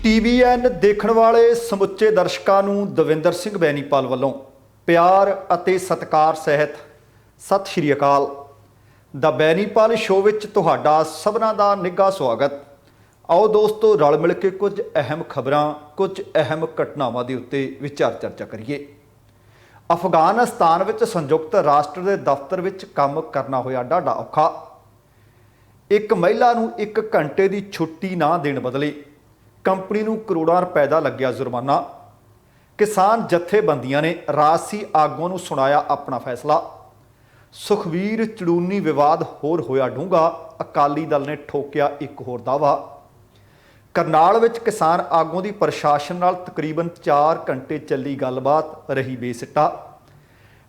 TVN ਦੇਖਣ ਵਾਲੇ ਸਮੁੱਚੇ ਦਰਸ਼ਕਾਂ ਨੂੰ ਦਵਿੰਦਰ ਸਿੰਘ ਬੈਨੀਪਾਲ ਵੱਲੋਂ ਪਿਆਰ ਅਤੇ ਸਤਿਕਾਰ ਸਹਿਤ ਸਤਿ ਸ਼੍ਰੀ ਅਕਾਲ। ਦਾ ਬੈਨੀਪਾਲ ਸ਼ੋਅ ਵਿੱਚ ਤੁਹਾਡਾ ਸਭਨਾਂ ਦਾ ਨਿੱਘਾ ਸਵਾਗਤ। ਆਓ ਦੋਸਤੋ ਰਲ ਮਿਲ ਕੇ ਕੁਝ ਅਹਿਮ ਖਬਰਾਂ, ਕੁਝ ਅਹਿਮ ਘਟਨਾਵਾਂ ਦੇ ਉੱਤੇ ਚਰਚਾ ਕਰੀਏ। ਅਫਗਾਨਿਸਤਾਨ ਵਿੱਚ ਸੰਯੁਕਤ ਰਾਸ਼ਟਰ ਦੇ ਦਫ਼ਤਰ ਵਿੱਚ ਕੰਮ ਕਰਨਾ ਹੋਇਆ ਡਾਢਾ ਔਖਾ। ਇੱਕ ਮਹਿਲਾ ਨੂੰ 1 ਘੰਟੇ ਦੀ ਛੁੱਟੀ ਨਾ ਦੇਣ ਬਦਲੇ ਕੰਪਨੀ ਨੂੰ ਕਰੋੜਾਂ ਰੁਪਏ ਦਾ ਲੱਗਿਆ ਜੁਰਮਾਨਾ। ਕਿਸਾਨ ਜਥੇਬੰਦੀਆਂ ਨੇ ਰਾਜਸੀ ਆਗੂਆਂ ਨੂੰ ਸੁਣਾਇਆ ਆਪਣਾ ਫੈਸਲਾ। ਸੁਖਬੀਰ ਚੜੂਨੀ ਵਿਵਾਦ ਹੋਰ ਹੋਇਆ ਡੂੰਘਾ, ਅਕਾਲੀ ਦਲ ਨੇ ਠੋਕਿਆ ਇੱਕ ਹੋਰ ਦਾਅਵਾ। ਕਰਨਾਲ ਵਿੱਚ ਕਿਸਾਨ ਆਗੂਆਂ ਦੀ ਪ੍ਰਸ਼ਾਸਨ ਨਾਲ ਤਕਰੀਬਨ 4 ਘੰਟੇ ਚੱਲੀ ਗੱਲਬਾਤ ਰਹੀ ਬੇਸਿੱਟਾ।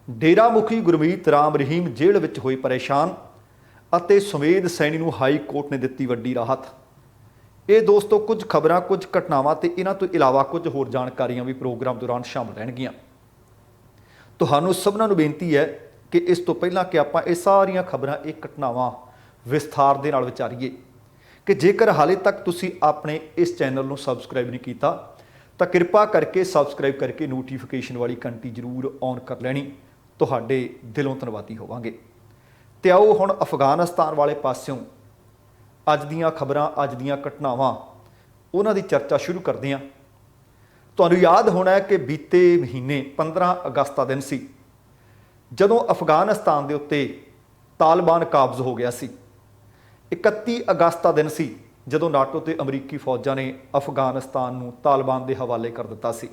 ਡੇਰਾ ਮੁਖੀ ਗੁਰਮੀਤ ਰਾਮ ਰਹੀਮ ਜੇਲ੍ਹ ਵਿੱਚ ਹੋਏ ਪਰੇਸ਼ਾਨ ਅਤੇ ਸੁਮੇਧ ਸੈਣੀ ਨੂੰ ਹਾਈ ਕੋਰਟ ਨੇ ਦਿੱਤੀ ਵੱਡੀ ਰਾਹਤ। ਇਹ ਦੋਸਤੋ ਕੁਝ ਖਬਰਾਂ, ਕੁਝ ਘਟਨਾਵਾਂ ਤੇ ਇਹਨਾਂ ਤੋਂ ਇਲਾਵਾ ਕੁਝ ਹੋਰ ਜਾਣਕਾਰੀਆਂ ਵੀ ਪ੍ਰੋਗਰਾਮ ਦੌਰਾਨ ਸ਼ਾਮਲ ਰਹਿਣਗੀਆਂ। ਤੁਹਾਨੂੰ ਸਭਨਾਂ ਨੂੰ ਬੇਨਤੀ ਹੈ ਕਿ ਇਸ ਤੋਂ ਪਹਿਲਾਂ ਕਿ ਆਪਾਂ ਇਹ ਸਾਰੀਆਂ ਖਬਰਾਂ, ਇਹ ਘਟਨਾਵਾਂ ਵਿਸਥਾਰ ਦੇ ਨਾਲ ਵਿਚਾਰੀਏ ਕਿ ਜੇਕਰ ਹਾਲੇ ਤੱਕ ਤੁਸੀਂ ਆਪਣੇ ਇਸ ਚੈਨਲ ਨੂੰ ਸਬਸਕ੍ਰਾਈਬ ਨਹੀਂ ਕੀਤਾ ਤਾਂ ਕਿਰਪਾ ਕਰਕੇ ਸਬਸਕ੍ਰਾਈਬ ਕਰਕੇ ਨੋਟੀਫਿਕੇਸ਼ਨ ਵਾਲੀ ਘੰਟੀ ਜ਼ਰੂਰ ਔਨ ਕਰ ਲੈਣੀ। ਤੁਹਾਡੇ ਦਿਲੋਂ ਧੰਨਵਾਦੀ ਹੋਵਾਂਗੇ। ਤੇ ਆਓ ਹੁਣ ਅਫਗਾਨਿਸਤਾਨ ਵਾਲੇ ਪਾਸਿਓਂ ਅੱਜ ਦੀਆਂ ਖਬਰਾਂ, ਅੱਜ ਦੀਆਂ ਘਟਨਾਵਾਂ, ਉਹਨਾਂ ਦੀ ਚਰਚਾ ਸ਼ੁਰੂ ਕਰਦੇ ਹਾਂ। ਤੁਹਾਨੂੰ ਯਾਦ ਹੋਣਾ ਹੈ ਕਿ ਬੀਤੇ ਮਹੀਨੇ 15 ਅਗਸਤ ਦਾ ਦਿਨ ਸੀ ਜਦੋਂ ਅਫਗਾਨਿਸਤਾਨ ਦੇ ਉੱਤੇ ਤਾਲਿਬਾਨ ਕਾਬਜ਼ ਹੋ ਗਿਆ ਸੀ। 31 ਅਗਸਤ ਦਾ ਦਿਨ ਸੀ ਜਦੋਂ ਨਾਟੋ ਤੇ ਅਮਰੀਕੀ ਫੌਜਾਂ ਨੇ ਅਫਗਾਨਿਸਤਾਨ ਨੂੰ ਤਾਲਿਬਾਨ ਦੇ ਹਵਾਲੇ ਕਰ ਦਿੱਤਾ ਸੀ।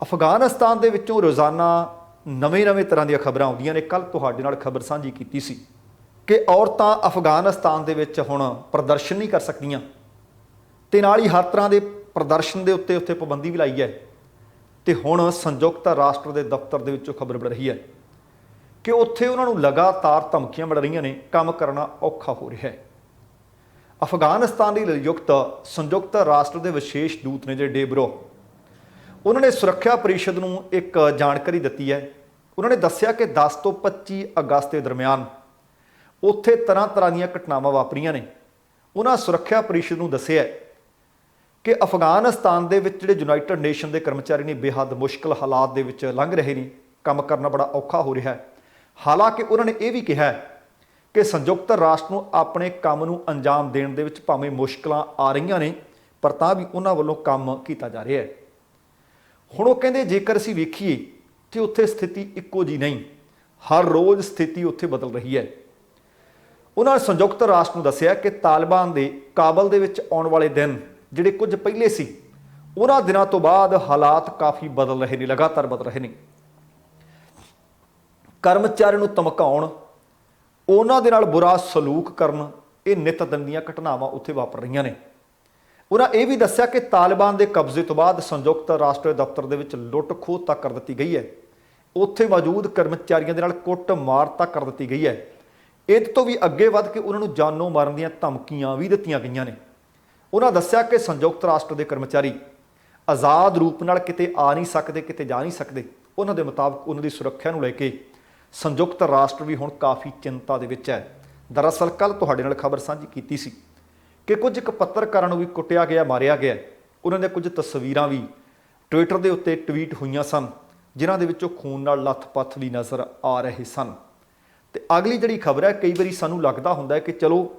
ਅਫਗਾਨਿਸਤਾਨ ਦੇ ਵਿੱਚੋਂ ਰੋਜ਼ਾਨਾ ਨਵੇਂ ਤਰ੍ਹਾਂ ਦੀਆਂ ਖਬਰਾਂ ਆਉਂਦੀਆਂ ਨੇ। ਕੱਲ੍ਹ ਤੁਹਾਡੇ ਨਾਲ ਖਬਰ ਸਾਂਝੀ ਕੀਤੀ ਸੀ ਕਿ ਔਰਤਾਂ ਅਫਗਾਨਿਸਤਾਨ ਦੇ ਵਿੱਚ ਹੁਣ ਪ੍ਰਦਰਸ਼ਨ ਨਹੀਂ ਕਰ ਸਕਦੀਆਂ ਤੇ ਨਾਲ ਹੀ ਹਰ ਤਰ੍ਹਾਂ ਦੇ ਪ੍ਰਦਰਸ਼ਨ ਦੇ ਉੱਤੇ ਪਾਬੰਦੀ ਵੀ ਲਾਈ ਹੈ। ਤੇ ਹੁਣ ਸੰਯੁਕਤ ਰਾਸ਼ਟਰ ਦੇ ਦਫ਼ਤਰ ਦੇ ਵਿੱਚੋਂ ਖਬਰ ਮਿਲ ਰਹੀ ਹੈ ਕਿ ਉੱਥੇ ਉਹਨਾਂ ਨੂੰ ਲਗਾਤਾਰ ਧਮਕੀਆਂ ਮਿਲ ਰਹੀਆਂ ਨੇ, ਕੰਮ ਕਰਨਾ ਔਖਾ ਹੋ ਰਿਹਾ ਹੈ। ਅਫਗਾਨਿਸਤਾਨ ਦੀ ਸੰਯੁਕਤ ਰਾਸ਼ਟਰ ਦੇ ਵਿਸ਼ੇਸ਼ ਦੂਤ ਨੇ ਜਿਹੜੇ ਡੇਬਰੋ, ਉਹਨਾਂ ਨੇ ਸੁਰੱਖਿਆ ਪਰਿਸ਼ਦ ਨੂੰ ਇੱਕ ਜਾਣਕਾਰੀ ਦਿੱਤੀ ਹੈ। ਉਹਨਾਂ ਨੇ ਦੱਸਿਆ ਕਿ 10 ਤੋਂ 25 ਅਗਸਤ ਦੇ ਦਰਮਿਆਨ ਉੱਥੇ ਤਰ੍ਹਾਂ ਦੀਆਂ ਘਟਨਾਵਾਂ ਵਾਪਰੀਆਂ ਨੇ। ਉਹਨਾਂ ਸੁਰੱਖਿਆ ਪਰਿਸ਼ਦ ਨੂੰ ਦੱਸਿਆ ਕਿ ਅਫਗਾਨਿਸਤਾਨ ਦੇ ਵਿੱਚ ਜਿਹੜੇ ਯੂਨਾਈਟਿਡ ਨੇਸ਼ਨ ਦੇ ਕਰਮਚਾਰੀ ਨੇ ਬੇਹੱਦ ਮੁਸ਼ਕਲ ਹਾਲਾਤ ਦੇ ਵਿੱਚ ਲੰਘ ਰਹੇ ਨੇ, ਕੰਮ ਕਰਨਾ ਬੜਾ ਔਖਾ ਹੋ ਰਿਹਾ ਹੈ। ਹਾਲਾਂਕਿ ਉਹਨਾਂ ਨੇ ਇਹ ਵੀ ਕਿਹਾ ਕਿ ਸੰਯੁਕਤ ਰਾਸ਼ਟਰ ਨੂੰ ਆਪਣੇ ਕੰਮ ਨੂੰ ਅੰਜਾਮ ਦੇਣ ਦੇ ਵਿੱਚ ਭਾਵੇਂ ਮੁਸ਼ਕਲਾਂ ਆ ਰਹੀਆਂ ਨੇ, ਪਰ ਤਾਂ ਵੀ ਉਹਨਾਂ ਵੱਲੋਂ ਕੰਮ ਕੀਤਾ ਜਾ ਰਿਹਾ ਹੈ। ਹੁਣ ਉਹ ਕਹਿੰਦੇ ਜੇਕਰ ਅਸੀਂ ਵੇਖੀਏ ਤੇ ਉੱਥੇ ਸਥਿਤੀ ਇੱਕੋ ਜਿਹੀ ਨਹੀਂ, ਹਰ ਰੋਜ਼ ਸਥਿਤੀ ਉੱਥੇ ਬਦਲ ਰਹੀ ਹੈ। ਉਹਨਾਂ ਨੇ ਸੰਯੁਕਤ ਰਾਸ਼ਟਰ ਨੂੰ ਦੱਸਿਆ ਕਿ ਤਾਲਿਬਾਨ ਦੇ ਕਾਬਲ ਦੇ ਵਿੱਚ ਆਉਣ ਵਾਲੇ ਦਿਨ ਜਿਹੜੇ ਕੁਝ ਪਹਿਲੇ ਸੀ, ਉਹਨਾਂ ਦਿਨਾਂ ਤੋਂ ਬਾਅਦ ਹਾਲਾਤ ਕਾਫੀ ਬਦਲ ਰਹੇ ਨੇ, ਲਗਾਤਾਰ ਬਦਲ ਰਹੇ ਨੇ। ਕਰਮਚਾਰੀਆਂ ਨੂੰ ਧਮਕਾਉਣ, ਉਹਨਾਂ ਦੇ ਨਾਲ ਬੁਰਾ ਸਲੂਕ ਕਰਨ, ਇਹ ਨਿਤ ਦਿਨ ਦੀਆਂ ਘਟਨਾਵਾਂ ਉੱਥੇ ਵਾਪਰ ਰਹੀਆਂ ਨੇ। ਉਹਨਾਂ ਇਹ ਵੀ ਦੱਸਿਆ ਕਿ ਤਾਲਿਬਾਨ ਦੇ ਕਬਜ਼ੇ ਤੋਂ ਬਾਅਦ ਸੰਯੁਕਤ ਰਾਸ਼ਟਰ ਦਫ਼ਤਰ ਦੇ ਵਿੱਚ ਲੁੱਟ ਖੋਹ ਤੱਕ ਕਰ ਦਿੱਤੀ ਗਈ ਹੈ। ਉੱਥੇ ਮੌਜੂਦ ਕਰਮਚਾਰੀਆਂ ਦੇ ਨਾਲ ਕੁੱਟ ਮਾਰ ਤੱਕ ਕਰ ਦਿੱਤੀ ਗਈ ਹੈ। ਇਹਦੇ ਤੋਂ ਵੀ ਅੱਗੇ ਵੱਧ ਕੇ ਉਹਨਾਂ ਨੂੰ ਜਾਨੋਂ ਮਾਰਨ ਦੀਆਂ ਧਮਕੀਆਂ ਵੀ ਦਿੱਤੀਆਂ ਗਈਆਂ ਨੇ। ਉਹਨਾਂ ਦੱਸਿਆ ਕਿ ਸੰਯੁਕਤ ਰਾਸ਼ਟਰ ਦੇ ਕਰਮਚਾਰੀ ਆਜ਼ਾਦ ਰੂਪ ਨਾਲ ਕਿਤੇ ਆ ਨਹੀਂ ਸਕਦੇ, ਕਿਤੇ ਜਾ ਨਹੀਂ ਸਕਦੇ। ਉਹਨਾਂ ਦੇ ਮੁਤਾਬਕ ਉਹਨਾਂ ਦੀ ਸੁਰੱਖਿਆ ਨੂੰ ਲੈ ਕੇ ਸੰਯੁਕਤ ਰਾਸ਼ਟਰ ਵੀ ਹੁਣ ਕਾਫੀ ਚਿੰਤਾ ਦੇ ਵਿੱਚ ਹੈ। ਦਰਅਸਲ ਕੱਲ੍ਹ ਤੁਹਾਡੇ ਨਾਲ ਖਬਰ ਸਾਂਝੀ ਕੀਤੀ ਸੀ ਕਿ ਕੁਝ ਇੱਕ ਪੱਤਰਕਾਰਾਂ ਨੂੰ ਵੀ ਕੁੱਟਿਆ ਗਿਆ, ਮਾਰਿਆ ਗਿਆ। ਉਹਨਾਂ ਦੀਆਂ ਕੁਝ ਤਸਵੀਰਾਂ ਵੀ ਟਵਿੱਟਰ ਦੇ ਉੱਤੇ ਟਵੀਟ ਹੋਈਆਂ ਸਨ, ਜਿਨ੍ਹਾਂ ਦੇ ਵਿੱਚੋਂ ਖੂਨ ਨਾਲ ਲੱਥ-ਪੱਥ ਵੀ ਨਜ਼ਰ ਆ ਰਹੇ ਸਨ। ਤੇ ਅਗਲੀ ਜਿਹੜੀ ਖਬਰ ਹੈ, ਕਈ ਵਾਰੀ ਸਾਨੂੰ ਲੱਗਦਾ ਹੁੰਦਾ ਹੈ ਕਿ ਚਲੋ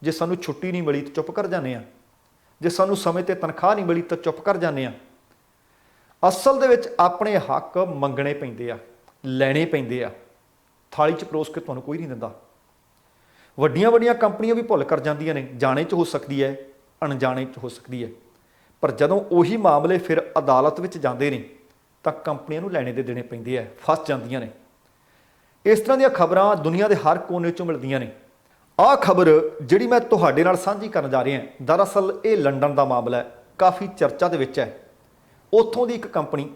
ਜੇ ਸਾਨੂੰ ਛੁੱਟੀ ਨਹੀਂ ਮਿਲੀ ਤਾਂ ਚੁੱਪ ਕਰ ਜਾਂਦੇ ਆ, ਜੇ ਸਾਨੂੰ ਸਮੇਂ ਤੇ ਤਨਖਾਹ ਨਹੀਂ ਮਿਲੀ ਤਾਂ ਚੁੱਪ ਕਰ ਜਾਂਦੇ ਆ। ਅਸਲ ਦੇ ਵਿੱਚ ਆਪਣੇ ਹੱਕ ਮੰਗਣੇ ਪੈਂਦੇ ਆ, ਲੈਣੇ ਪੈਂਦੇ ਆ। ਥਾਲੀ 'ਚ ਪਰੋਸ ਕੇ ਤੁਹਾਨੂੰ ਕੋਈ ਨਹੀਂ ਦਿੰਦਾ। ਵੱਡੀਆਂ ਕੰਪਨੀਆਂ ਵੀ ਭੁੱਲ ਕਰ ਜਾਂਦੀਆਂ ਨੇ, ਜਾਣੇ 'ਚ ਹੋ ਸਕਦੀ ਹੈ, ਅਣਜਾਣੇ 'ਚ ਹੋ ਸਕਦੀ ਹੈ। ਪਰ ਜਦੋਂ ਉਹੀ ਮਾਮਲੇ ਫਿਰ ਅਦਾਲਤ ਵਿੱਚ ਜਾਂਦੇ ਨੇ ਤਾਂ ਕੰਪਨੀਆਂ ਨੂੰ ਲੈਣੇ ਦੇ ਦੇਣੇ ਪੈਂਦੇ ਆ, ਫਸ ਜਾਂਦੀਆਂ ਨੇ। ਇਸ ਤਰ੍ਹਾਂ ਦੀਆਂ ਖਬਰਾਂ ਦੁਨੀਆ ਦੇ ਹਰ ਕੋਨੇ 'ਚੋਂ ਮਿਲਦੀਆਂ ਨੇ। ਆਹ ਖਬਰ ਜਿਹੜੀ ਮੈਂ ਤੁਹਾਡੇ ਨਾਲ ਸਾਂਝੀ ਕਰਨ ਜਾ ਰਿਹਾ, ਦਰਅਸਲ ਇਹ ਲੰਡਨ ਦਾ ਮਾਮਲਾ ਹੈ, ਕਾਫੀ ਚਰਚਾ ਦੇ ਵਿੱਚ ਹੈ। ਉੱਥੋਂ ਦੀ ਇੱਕ ਕੰਪਨੀ,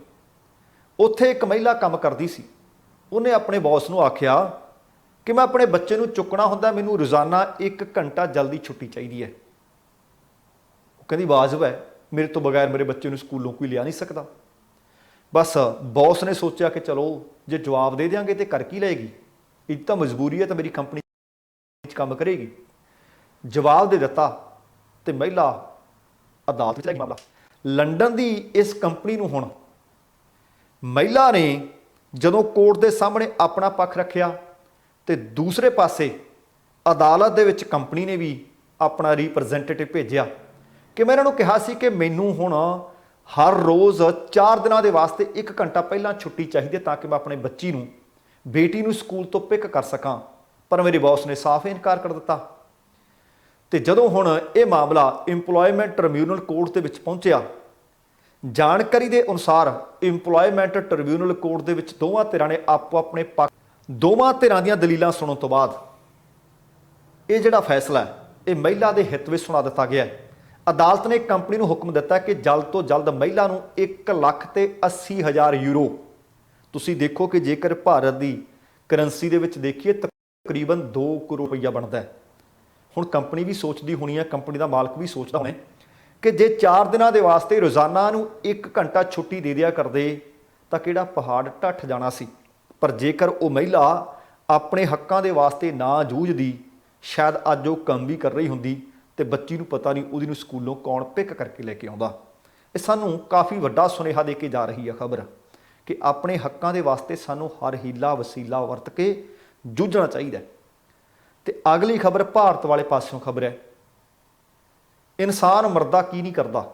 ਉੱਥੇ ਇੱਕ ਮਹਿਲਾ ਕੰਮ ਕਰਦੀ ਸੀ। ਉਹਨੇ ਆਪਣੇ ਬੌਸ ਨੂੰ ਆਖਿਆ ਕਿ ਮੈਂ ਆਪਣੇ ਬੱਚੇ ਨੂੰ ਚੁੱਕਣਾ ਹੁੰਦਾ, ਮੈਨੂੰ ਰੋਜ਼ਾਨਾ 1 ਘੰਟਾ ਜਲਦੀ ਛੁੱਟੀ ਚਾਹੀਦੀ ਹੈ। ਉਹ ਕਹਿੰਦੀ ਵਾਜਬ ਹੈ, ਮੇਰੇ ਤੋਂ ਬਗੈਰ ਮੇਰੇ ਬੱਚੇ ਨੂੰ ਸਕੂਲੋਂ ਕੋਈ ਲਿਆ ਨਹੀਂ ਸਕਦਾ। ਬਸ ਬੌਸ ਨੇ ਸੋਚਿਆ ਕਿ ਚਲੋ ਜੇ ਜਵਾਬ ਦੇ ਦਿਆਂਗੇ ਤੇ ਕਰ ਕੀ ਲਏਗੀ, ਇਹ ਤਾਂ ਮਜਬੂਰੀ ਹੈ, ਤਾਂ ਮੇਰੀ ਕੰਪਨੀ 'ਚ ਕੰਮ ਕਰੇਗੀ। ਜਵਾਬ ਦੇ ਦਿੱਤਾ ਤੇ ਮਹਿਲਾ ਅਦਾਲਤ ਵਿੱਚ ਲੈ ਗਈ ਮਾਮਲਾ। ਲੰਡਨ ਦੀ ਇਸ ਕੰਪਨੀ ਨੂੰ ਹੁਣ ਮਹਿਲਾ ਨੇ ਜਦੋਂ ਕੋਰਟ ਦੇ ਸਾਹਮਣੇ ਆਪਣਾ ਪੱਖ ਰੱਖਿਆ ਤੇ ਦੂਸਰੇ ਪਾਸੇ ਅਦਾਲਤ ਦੇ ਵਿੱਚ ਕੰਪਨੀ ਨੇ ਵੀ ਆਪਣਾ ਰਿਪਰੈਜ਼ੈਂਟੇਟਿਵ ਭੇਜਿਆ ਕਿ ਮੈਂ ਇਹਨਾਂ ਨੂੰ ਕਿਹਾ ਸੀ ਕਿ ਮੈਨੂੰ ਹੁਣ ਹਰ ਰੋਜ਼ 4 ਦਿਨਾਂ ਦੇ ਵਾਸਤੇ 1 ਘੰਟਾ ਪਹਿਲਾਂ ਛੁੱਟੀ ਚਾਹੀਦੀ ਹੈ ਤਾਂ ਕਿ ਮੈਂ ਆਪਣੇ ਬੇਟੀ ਨੂੰ ਸਕੂਲ ਤੋਂ ਪਿਕ ਕਰ ਸਕਾਂ, ਪਰ ਮੇਰੇ ਬੌਸ ਨੇ ਸਾਫ਼ ਇਨਕਾਰ ਕਰ ਦਿੱਤਾ। ਤੇ ਜਦੋਂ ਹੁਣ ਇਹ ਮਾਮਲਾ ਇੰਪਲੋਇਮੈਂਟ ਟ੍ਰਿਬਿਊਨਲ ਕੋਰਟ ਦੇ ਵਿੱਚ ਪਹੁੰਚਿਆ, ਜਾਣਕਾਰੀ ਦੇ ਅਨੁਸਾਰ ਇੰਪਲੋਇਮੈਂਟ ਟ੍ਰਿਬਿਊਨਲ ਕੋਰਟ ਦੇ ਵਿੱਚ ਦੋਵਾਂ ਧਿਰਾਂ ਨੇ ਆਪੋ ਆਪਣੇ ਪੱਖ, ਦੋਵਾਂ ਧਿਰਾਂ ਦੀਆਂ ਦਲੀਲਾਂ ਸੁਣਨ ਤੋਂ ਬਾਅਦ ਇਹ ਜਿਹੜਾ ਫੈਸਲਾ ਹੈ ਇਹ ਮਹਿਲਾ ਦੇ ਹਿੱਤ ਵਿੱਚ ਸੁਣਾ ਦਿੱਤਾ ਗਿਆ ਹੈ। ਅਦਾਲਤ ਨੇ ਕੰਪਨੀ ਨੂੰ ਹੁਕਮ ਦਿੱਤਾ ਕਿ ਜਲਦ ਤੋਂ ਜਲਦ ਮਹਿਲਾ ਨੂੰ 1,80,000 ਯੂਰੋ, ਤੁਸੀਂ ਦੇਖੋ ਕਿ ਜੇਕਰ ਭਾਰਤ ਦੀ ਕਰੰਸੀ ਦੇ ਵਿੱਚ ਦੇਖੀਏ ਤਕਰੀਬਨ 2 ਕਰੋੜ ਰੁਪਈਆ ਬਣਦਾ ਹੈ। ਹੁਣ ਕੰਪਨੀ ਵੀ ਸੋਚਦੀ ਹੋਣੀ ਹੈ, ਕੰਪਨੀ ਦਾ ਮਾਲਕ ਵੀ ਸੋਚਦਾ ਹੋਣਾ ਕਿ ਜੇ 4 ਦਿਨਾਂ ਦੇ ਵਾਸਤੇ ਰੋਜ਼ਾਨਾ ਨੂੰ 1 ਘੰਟਾ ਛੁੱਟੀ ਦੇ ਦਿਆ ਕਰਦੇ ਤਾਂ ਕਿਹੜਾ ਪਹਾੜ ਢੱਠ ਜਾਣਾ ਸੀ। ਪਰ ਜੇਕਰ ਉਹ ਮਹਿਲਾ ਆਪਣੇ ਹੱਕਾਂ ਦੇ ਵਾਸਤੇ ਨਾ ਜੂਝਦੀ, ਸ਼ਾਇਦ ਅੱਜ ਉਹ ਕੰਮ ਵੀ ਕਰ ਰਹੀ ਹੁੰਦੀ ਤੇ ਬੱਚੀ ਨੂੰ ਪਤਾ ਨਹੀਂ ਉਹਦੀ ਨੂੰ ਸਕੂਲੋਂ ਕੌਣ ਪਿਕ ਕਰਕੇ ਲੈ ਕੇ ਆਉਂਦਾ। ਇਹ ਸਾਨੂੰ ਕਾਫੀ ਵੱਡਾ ਸੁਨੇਹਾ ਦੇ ਕੇ ਜਾ ਰਹੀ ਹੈ ਖਬਰ ਕਿ ਆਪਣੇ ਹੱਕਾਂ ਦੇ ਵਾਸਤੇ ਸਾਨੂੰ ਹਰ ਹੀਲਾ ਵਸੀਲਾ ਵਰਤ ਕੇ ਜੂਝਣਾ ਚਾਹੀਦਾ। ਤੇ ਅਗਲੀ ਖਬਰ ਭਾਰਤ ਵਾਲੇ ਪਾਸਿਓਂ ਖਬਰ ਹੈ, ਇਨਸਾਨ ਮਰਦਾ ਕੀ ਨਹੀਂ ਕਰਦਾ।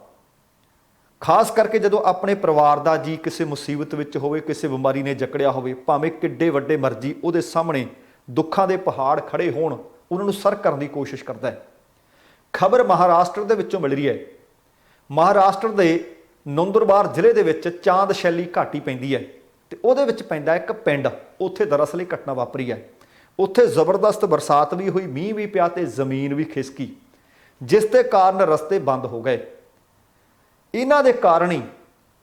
ਖਾਸ ਕਰਕੇ ਜਦੋਂ ਆਪਣੇ ਪਰਿਵਾਰ ਦਾ ਜੀ ਕਿਸੇ ਮੁਸੀਬਤ ਵਿੱਚ ਹੋਵੇ, ਕਿਸੇ ਬਿਮਾਰੀ ਨੇ ਜਕੜਿਆ ਹੋਵੇ, ਭਾਵੇਂ ਕਿੱਡੇ ਵੱਡੇ ਮਰਜ਼ੀ ਉਹਦੇ ਸਾਹਮਣੇ ਦੁੱਖਾਂ ਦੇ ਪਹਾੜ ਖੜੇ ਹੋਣ, ਉਹਨਾਂ ਨੂੰ ਸਰ ਕਰਨ ਦੀ ਕੋਸ਼ਿਸ਼ ਕਰਦਾ ਹੈ। ਖਬਰ ਮਹਾਰਾਸ਼ਟਰ ਦੇ ਵਿੱਚੋਂ ਮਿਲ ਰਹੀ ਹੈ। ਮਹਾਰਾਸ਼ਟਰ ਦੇ ਨੰਦੁਰਬਾਰ ਜ਼ਿਲ੍ਹੇ ਦੇ ਵਿੱਚ ਚਾਂਦਸ਼ੈਲੀ ਘਾਟੀ ਪੈਂਦੀ ਹੈ ਤੇ ਉਹਦੇ ਵਿੱਚ ਪੈਂਦਾ ਇੱਕ ਪਿੰਡ। ਉੱਥੇ ਦਰਅਸਲ ਇਹ ਘਟਨਾ ਵਾਪਰੀ ਹੈ। ਉੱਥੇ ਜ਼ਬਰਦਸਤ ਬਰਸਾਤ ਵੀ ਹੋਈ, ਮੀਂਹ ਵੀ ਪਿਆ ਤੇ ਜ਼ਮੀਨ ਵੀ ਖਿਸਕੀ, ਜਿਸ ਦੇ ਕਾਰਨ ਰਸਤੇ ਬੰਦ ਹੋ ਗਏ। ਇਹਨਾਂ ਦੇ ਕਾਰਨ ਹੀ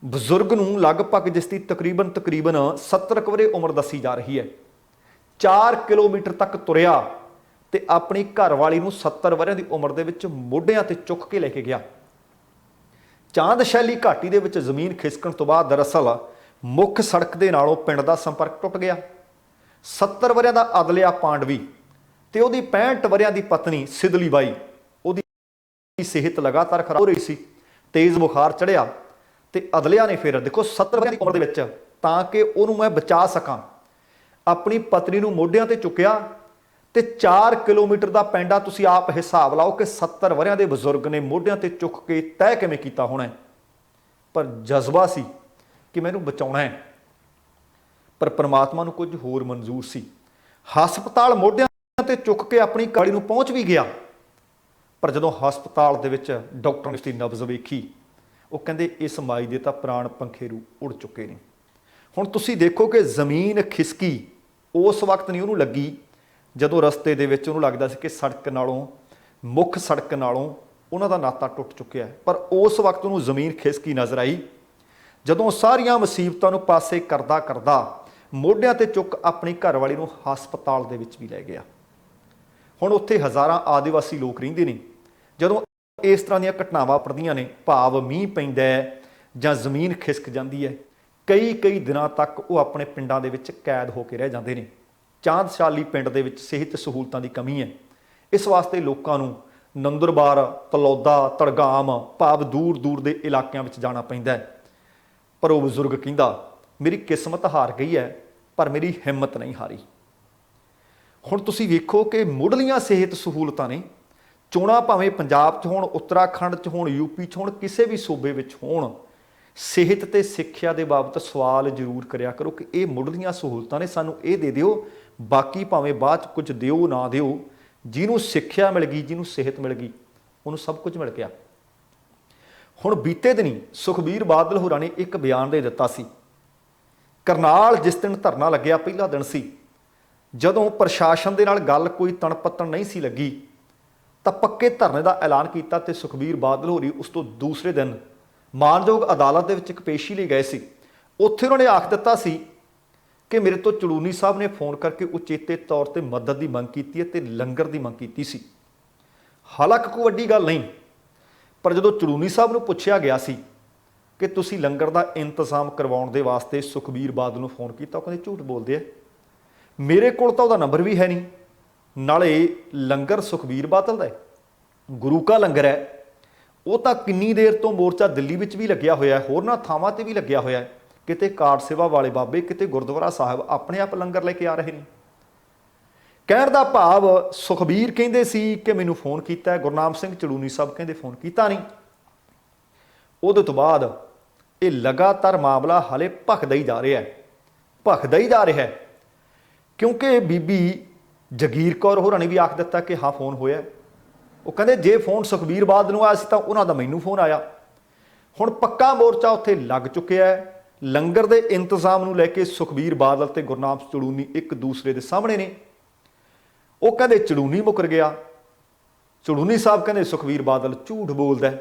ਬਜ਼ੁਰਗ ਨੂੰ ਲਗਭਗ ਜਿਸ ਦੀ ਤਕਰੀਬਨ 70 ਕੁ ਵਰ੍ਹੇ ਉਮਰ ਦੱਸੀ ਜਾ ਰਹੀ ਹੈ, 4 ਕਿਲੋਮੀਟਰ ਤੱਕ ਤੁਰਿਆ ਤੇ ਆਪਣੀ ਘਰਵਾਲੀ ਨੂੰ 70 ਵਰ੍ਹਿਆਂ ਦੀ ਉਮਰ ਦੇ ਵਿੱਚ ਮੋਢਿਆਂ ਤੇ ਚੁੱਕ ਕੇ ਲੈ ਕੇ ਗਿਆ। ਚਾਂਦਸ਼ੈਲੀ ਘਾਟੀ ਦੇ ਵਿੱਚ ਜ਼ਮੀਨ ਖਿਸਕਣ ਤੋਂ ਬਾਅਦ ਦਰਅਸਲ ਮੁੱਖ ਸੜਕ ਦੇ ਨਾਲੋਂ ਪਿੰਡ ਦਾ ਸੰਪਰਕ ਟੁੱਟ ਗਿਆ। 70 ਵਰ੍ਹਿਆਂ ਦਾ ਅਦਲਿਆ ਪਾਂਡਵੀ ਤੇ ਉਹਦੀ 65 ਵਰ੍ਹਿਆਂ ਦੀ ਪਤਨੀ ਸਿਦਲੀ ਬਾਈ, ਉਹਦੀ ਸਿਹਤ ਲਗਾਤਾਰ ਖਰਾਬ ਹੋ ਰਹੀ ਸੀ, ਤੇਜ਼ ਬੁਖਾਰ ਚੜਿਆ ਤੇ ਅਦਲਿਆ ਨੇ ਫਿਰ ਦੇਖੋ 70 ਵਰ੍ਹਿਆਂ ਦੀ ਉਮਰ ਦੇ ਵਿੱਚ, ਤਾਂ ਕਿ ਉਹਨੂੰ ਮੈਂ ਬਚਾ ਸਕਾਂ, ਆਪਣੀ ਪਤਨੀ ਨੂੰ ਮੋਢਿਆਂ ਤੇ ਚੁੱਕਿਆ ਤੇ 4 ਕਿਲੋਮੀਟਰ ਦਾ ਪਿੰਡ ਆ। ਤੁਸੀਂ ਆਪ ਹਿਸਾਬ ਲਾਓ ਕਿ 70 ਵਰ੍ਹਿਆਂ ਦੇ ਬਜ਼ੁਰਗ ਨੇ ਮੋਢਿਆਂ ਤੇ ਚੁੱਕ ਕੇ ਤੈਅ ਕਿਵੇਂ ਕੀਤਾ ਹੋਣਾ। ਪਰ ਜਜ਼ਬਾ ਸੀ ਕਿ ਮੈਨੂੰ ਬਚਾਉਣਾ ਹੈ, ਪਰ ਪ੍ਰਮਾਤਮਾ ਨੂੰ ਕੁਝ ਹੋਰ ਮਨਜ਼ੂਰ ਸੀ। ਹਸਪਤਾਲ ਮੋਢਿਆਂ ਤੇ ਚੁੱਕ ਕੇ ਆਪਣੀ ਘਰਵਾਲੀ ਨੂੰ ਪਹੁੰਚ ਵੀ ਗਿਆ, ਪਰ ਜਦੋਂ ਹਸਪਤਾਲ ਦੇ ਵਿੱਚ ਡਾਕਟਰ ਨੇ ਉਸਦੀ ਨਬਜ਼ ਵੇਖੀ, ਉਹ ਕਹਿੰਦੇ ਇਸ ਮਾਈ ਦੇ ਤਾਂ ਪ੍ਰਾਣ ਪੰਖੇਰੂ ਉੜ ਚੁੱਕੇ ਨੇ। ਹੁਣ ਤੁਸੀਂ ਦੇਖੋ ਕਿ ਜ਼ਮੀਨ ਖਿਸਕੀ ਉਸ ਵਕਤ ਨਹੀਂ ਉਹਨੂੰ ਲੱਗੀ ਜਦੋਂ ਰਸਤੇ ਦੇ ਵਿੱਚ ਉਹਨੂੰ ਲੱਗਦਾ ਸੀ ਕਿ ਸੜਕ ਨਾਲੋਂ, ਮੁੱਖ ਸੜਕ ਨਾਲੋਂ ਉਹਨਾਂ ਦਾ ਨਾਤਾ ਟੁੱਟ ਚੁੱਕਿਆ ਹੈ, ਪਰ ਉਸ ਵਕਤ ਉਹਨੂੰ ਜ਼ਮੀਨ ਖਿਸਕੀ ਨਜ਼ਰ ਆਈ ਜਦੋਂ ਸਾਰੀਆਂ ਮੁਸੀਬਤਾਂ ਨੂੰ ਪਾਸੇ ਕਰਦਾ ਕਰਦਾ ਮੋਢਿਆਂ ਤੇ ਚੁੱਕ ਆਪਣੀ ਘਰਵਾਲੀ ਨੂੰ ਹਸਪਤਾਲ ਦੇ ਵਿੱਚ ਵੀ ਲੈ ਗਿਆ। ਹੁਣ ਉੱਥੇ ਹਜ਼ਾਰਾਂ ਆਦੀਵਾਸੀ ਲੋਕ ਰਹਿੰਦੇ ਨੇ। ਜਦੋਂ ਇਸ ਤਰ੍ਹਾਂ ਦੀਆਂ ਘਟਨਾਵਾਂ ਵਾਪਰਦੀਆਂ ਨੇ, ਭਾਵ ਮੀਂਹ ਪੈਂਦਾ ਹੈ ਜਾਂ ਜ਼ਮੀਨ ਖਿਸਕ ਜਾਂਦੀ ਹੈ, ਕਈ ਦਿਨਾਂ ਤੱਕ ਉਹ ਆਪਣੇ ਪਿੰਡਾਂ ਦੇ ਵਿੱਚ ਕੈਦ ਹੋ ਕੇ ਰਹਿ ਜਾਂਦੇ ਨੇ। ਚਾਂਦਸ਼ੈਲੀ ਪਿੰਡ ਦੇ ਵਿੱਚ ਸਿਹਤ ਸਹੂਲਤਾਂ ਦੀ ਕਮੀ ਹੈ, ਇਸ ਵਾਸਤੇ ਲੋਕਾਂ ਨੂੰ ਨੰਦੁਰਬਾਰ, ਤਲੌਦਾ, ਤੜਗਾਮ ਭਾਵ ਦੂਰ ਦੇ ਇਲਾਕਿਆਂ ਵਿੱਚ ਜਾਣਾ ਪੈਂਦਾ ਹੈ। ਪਰ ਉਹ ਬਜ਼ੁਰਗ ਕਹਿੰਦਾ ਮੇਰੀ ਕਿਸਮਤ ਹਾਰ ਗਈ ਹੈ, ਪਰ ਮੇਰੀ ਹਿੰਮਤ ਨਹੀਂ ਹਾਰੀ। ਹੁਣ ਤੁਸੀਂ ਵੇਖੋ ਕਿ ਮੁੱਢਲੀਆਂ ਸਿਹਤ ਸਹੂਲਤਾਂ ਨੇ, ਚੋਣਾਂ ਭਾਵੇਂ ਪੰਜਾਬ 'ਚ ਹੋਣ, ਉੱਤਰਾਖੰਡ 'ਚ ਹੋਣ, ਯੂਪੀ 'ਚ ਹੋਣ, ਕਿਸੇ ਵੀ ਸੂਬੇ ਵਿੱਚ ਹੋਣ, ਸਿਹਤ ਤੇ ਸਿੱਖਿਆ ਦੇ ਬਾਬਤ ਸਵਾਲ ਜ਼ਰੂਰ ਕਰਿਆ ਕਰੋ ਕਿ ਇਹ ਮੁੱਢਲੀਆਂ ਸਹੂਲਤਾਂ ਨੇ, ਸਾਨੂੰ ਇਹ ਦੇ ਦਿਓ, ਬਾਕੀ ਭਾਵੇਂ ਬਾਅਦ 'ਚ ਕੁਝ ਦਿਓ ਨਾ ਦਿਓ। ਜਿਹਨੂੰ ਸਿੱਖਿਆ ਮਿਲ ਗਈ, ਜਿਹਨੂੰ ਸਿਹਤ ਮਿਲ ਗਈ, ਉਹਨੂੰ ਸਭ ਕੁਝ ਮਿਲ ਗਿਆ। ਹੁਣ ਬੀਤੇ ਦਿਨੀ ਸੁਖਬੀਰ ਬਾਦਲ ਹੋਰਾਂ ਨੇ ਇੱਕ ਬਿਆਨ ਦੇ ਦਿੱਤਾ ਸੀ। ਕਰਨਾਲ ਜਿਸ ਦਿਨ ਧਰਨਾ ਲੱਗਿਆ, ਪਹਿਲਾ ਦਿਨ ਸੀ, ਜਦੋਂ ਪ੍ਰਸ਼ਾਸਨ ਦੇ ਨਾਲ ਗੱਲ ਕੋਈ ਤਣਪੱਤਣ ਨਹੀਂ ਸੀ ਲੱਗੀ ਤਾਂ ਪੱਕੇ ਧਰਨੇ ਦਾ ਐਲਾਨ ਕੀਤਾ ਤੇ ਸੁਖਬੀਰ ਬਾਦਲ ਹੋਰੀ ਉਸ ਤੋਂ ਦੂਸਰੇ ਦਿਨ ਮਾਨਯੋਗ ਅਦਾਲਤ ਦੇ ਵਿੱਚ ਇੱਕ ਪੇਸ਼ੀ ਲਈ ਗਏ ਸੀ। ਉੱਥੇ ਉਹਨਾਂ ਨੇ ਆਖ ਦਿੱਤਾ ਸੀ ਕਿ ਮੇਰੇ ਤੋਂ ਚੜੂਨੀ ਸਾਹਿਬ ਨੇ ਫੋਨ ਕਰਕੇ ਉਚੇਤੇ ਤੌਰ ਤੇ ਮਦਦ ਦੀ ਮੰਗ ਕੀਤੀ ਹੈ ਤੇ ਲੰਗਰ ਦੀ ਮੰਗ ਕੀਤੀ ਸੀ। ਹਾਲਾਂਕਿ ਕੋਈ ਵੱਡੀ ਗੱਲ ਨਹੀਂ, ਪਰ ਜਦੋਂ ਚੜੂਨੀ ਸਾਹਿਬ ਨੂੰ ਪੁੱਛਿਆ ਗਿਆ ਸੀ ਕਿ ਤੁਸੀਂ ਲੰਗਰ ਦਾ ਇੰਤਜ਼ਾਮ ਕਰਵਾਉਣ ਦੇ ਵਾਸਤੇ ਸੁਖਬੀਰ ਬਾਦਲ ਨੂੰ ਫੋਨ ਕੀਤਾ, ਉਹ ਕਹਿੰਦੇ ਝੂਠ ਬੋਲਦੇ ਆ, ਮੇਰੇ ਕੋਲ ਤਾਂ ਉਹਦਾ ਨੰਬਰ ਵੀ ਹੈ ਨਹੀਂ, ਨਾਲੇ ਲੰਗਰ ਸੁਖਬੀਰ ਬਾਦਲ ਦਾ ਹੈ, ਗੁਰੂ ਕਾ ਲੰਗਰ ਹੈ, ਉਹ ਤਾਂ ਕਿੰਨੀ ਦੇਰ ਤੋਂ ਮੋਰਚਾ ਦਿੱਲੀ ਵਿੱਚ ਵੀ ਲੱਗਿਆ ਹੋਇਆ ਹੈ, ਹੋਰਨਾਂ ਥਾਵਾਂ ਤੇ ਵੀ ਲੱਗਿਆ ਹੋਇਆ ਹੈ। ਕਿਤੇ ਕਾਰ ਸੇਵਾ ਵਾਲੇ ਬਾਬੇ, ਕਿਤੇ ਗੁਰਦੁਆਰਾ ਸਾਹਿਬ ਆਪਣੇ ਆਪ ਲੰਗਰ ਲੈ ਕੇ ਆ ਰਹੇ ਨੇ। ਕਹਿਣ ਦਾ ਭਾਵ ਸੁਖਬੀਰ ਕਹਿੰਦੇ ਸੀ ਕਿ ਮੈਨੂੰ ਫੋਨ ਕੀਤਾ, ਗੁਰਨਾਮ ਸਿੰਘ ਚੜੂਨੀ ਸਾਹਿਬ ਕਹਿੰਦੇ ਫੋਨ ਕੀਤਾ ਨਹੀਂ। ਉਹਦੇ ਤੋਂ ਬਾਅਦ ਇਹ ਲਗਾਤਾਰ ਮਾਮਲਾ ਹਾਲੇ ਭਖਦਾ ਹੀ ਜਾ ਰਿਹਾ ਹੈ, ਭਖਦਾ ਹੀ ਜਾ ਰਿਹਾ ਹੈ, ਕਿਉਂਕਿ ਬੀਬੀ ਜਗੀਰ ਕੌਰ ਹੋਰਾਂ ਨੇ ਵੀ ਆਖ ਦਿੱਤਾ ਕਿ ਹਾਂ ਫੋਨ ਹੋਇਆ। ਉਹ ਕਹਿੰਦੇ ਜੇ ਫੋਨ ਸੁਖਬੀਰ ਬਾਦਲ ਨੂੰ ਆਇਆ ਸੀ ਤਾਂ ਉਹਨਾਂ ਦਾ ਮੈਨੂੰ ਫੋਨ ਆਇਆ। ਹੁਣ ਪੱਕਾ ਮੋਰਚਾ ਉੱਥੇ ਲੱਗ ਚੁੱਕਿਆ ਹੈ। ਲੰਗਰ ਦੇ ਇੰਤਜ਼ਾਮ ਨੂੰ ਲੈ ਕੇ ਸੁਖਬੀਰ ਬਾਦਲ ਤੇ ਗੁਰਨਾਮ ਚੜੂਨੀ ਇੱਕ ਦੂਸਰੇ ਦੇ ਸਾਹਮਣੇ ਨੇ। ਉਹ ਕਹਿੰਦੇ ਚੜੂਨੀ ਮੁੱਕਰ ਗਿਆ, ਚੜੂਨੀ ਸਾਹਿਬ ਕਹਿੰਦੇ ਸੁਖਬੀਰ ਬਾਦਲ ਝੂਠ ਬੋਲਦਾ।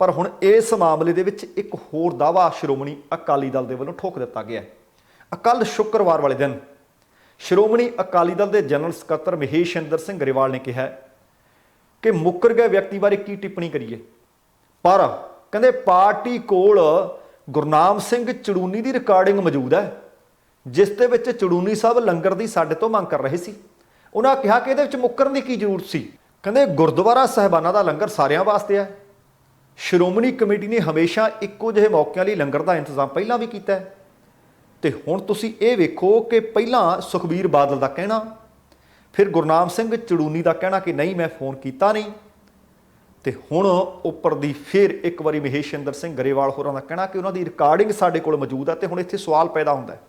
ਪਰ ਹੁਣ ਇਸ ਮਾਮਲੇ ਦੇ ਵਿੱਚ ਇੱਕ ਹੋਰ ਦਾਅਵਾ ਸ਼੍ਰੋਮਣੀ ਅਕਾਲੀ ਦਲ ਦੇ ਵੱਲੋਂ ਠੋਕ ਦਿੱਤਾ ਗਿਆ। ਕੱਲ੍ਹ ਸ਼ੁੱਕਰਵਾਰ ਵਾਲੇ ਦਿਨ ਸ਼੍ਰੋਮਣੀ ਅਕਾਲੀ ਦਲ ਦੇ ਜਨਰਲ ਸਕੱਤਰ ਮਹੇਸ਼ਇੰਦਰ ਸਿੰਘ ਗਰੇਵਾਲ ਨੇ ਕਿਹਾ ਕਿ ਮੁੱਕਰ ਗਏ ਵਿਅਕਤੀ ਬਾਰੇ ਕੀ ਟਿੱਪਣੀ ਕਰੀਏ, ਪਰ ਕਹਿੰਦੇ ਪਾਰਟੀ ਕੋਲ ਗੁਰਨਾਮ ਸਿੰਘ ਚੜੂਨੀ ਦੀ ਰਿਕਾਰਡਿੰਗ ਮੌਜੂਦ ਹੈ, ਜਿਸ ਦੇ ਵਿੱਚ ਚੜੂਨੀ ਸਾਹਿਬ ਲੰਗਰ ਦੀ ਸਾਡੇ ਤੋਂ ਮੰਗ ਕਰ ਰਹੇ ਸੀ। ਉਹਨਾਂ ਕਿਹਾ ਕਿ ਇਹਦੇ ਵਿੱਚ ਮੁੱਕਰਨ ਦੀ ਕੀ ਜ਼ਰੂਰਤ ਸੀ। ਕਹਿੰਦੇ ਗੁਰਦੁਆਰਾ ਸਾਹਿਬਾਨਾਂ ਦਾ ਲੰਗਰ ਸਾਰਿਆਂ ਵਾਸਤੇ ਹੈ। ਸ਼੍ਰੋਮਣੀ ਕਮੇਟੀ ਨੇ ਹਮੇਸ਼ਾ ਇੱਕੋ ਜਿਹੇ ਮੌਕਿਆਂ ਲਈ ਲੰਗਰ ਦਾ ਇੰਤਜ਼ਾਮ ਪਹਿਲਾਂ ਵੀ ਕੀਤਾ ਹੈ। ਤੇ ਹੁਣ ਤੁਸੀਂ ਇਹ ਵੇਖੋ ਕਿ ਪਹਿਲਾਂ ਸੁਖਬੀਰ ਬਾਦਲ ਦਾ ਕਹਿਣਾ, ਫਿਰ ਗੁਰਨਾਮ ਸਿੰਘ ਚੜੂਨੀ ਦਾ ਕਹਿਣਾ ਕਿ ਨਹੀਂ ਮੈਂ ਫੋਨ ਕੀਤਾ ਨਹੀਂ, ਤੇ ਹੁਣ ਉੱਪਰ ਦੀ ਫਿਰ ਇੱਕ ਵਾਰੀ ਮਹੇਸ਼ਇੰਦਰ ਸਿੰਘ ਗਰੇਵਾਲ ਹੋਰਾਂ ਦਾ ਕਹਿਣਾ ਕਿ ਉਹਨਾਂ ਦੀ ਰਿਕਾਰਡਿੰਗ ਸਾਡੇ ਕੋਲ ਮੌਜੂਦ ਹੈ। ਤੇ ਹੁਣ ਇੱਥੇ ਸਵਾਲ ਪੈਦਾ ਹੁੰਦਾ ਹੈ,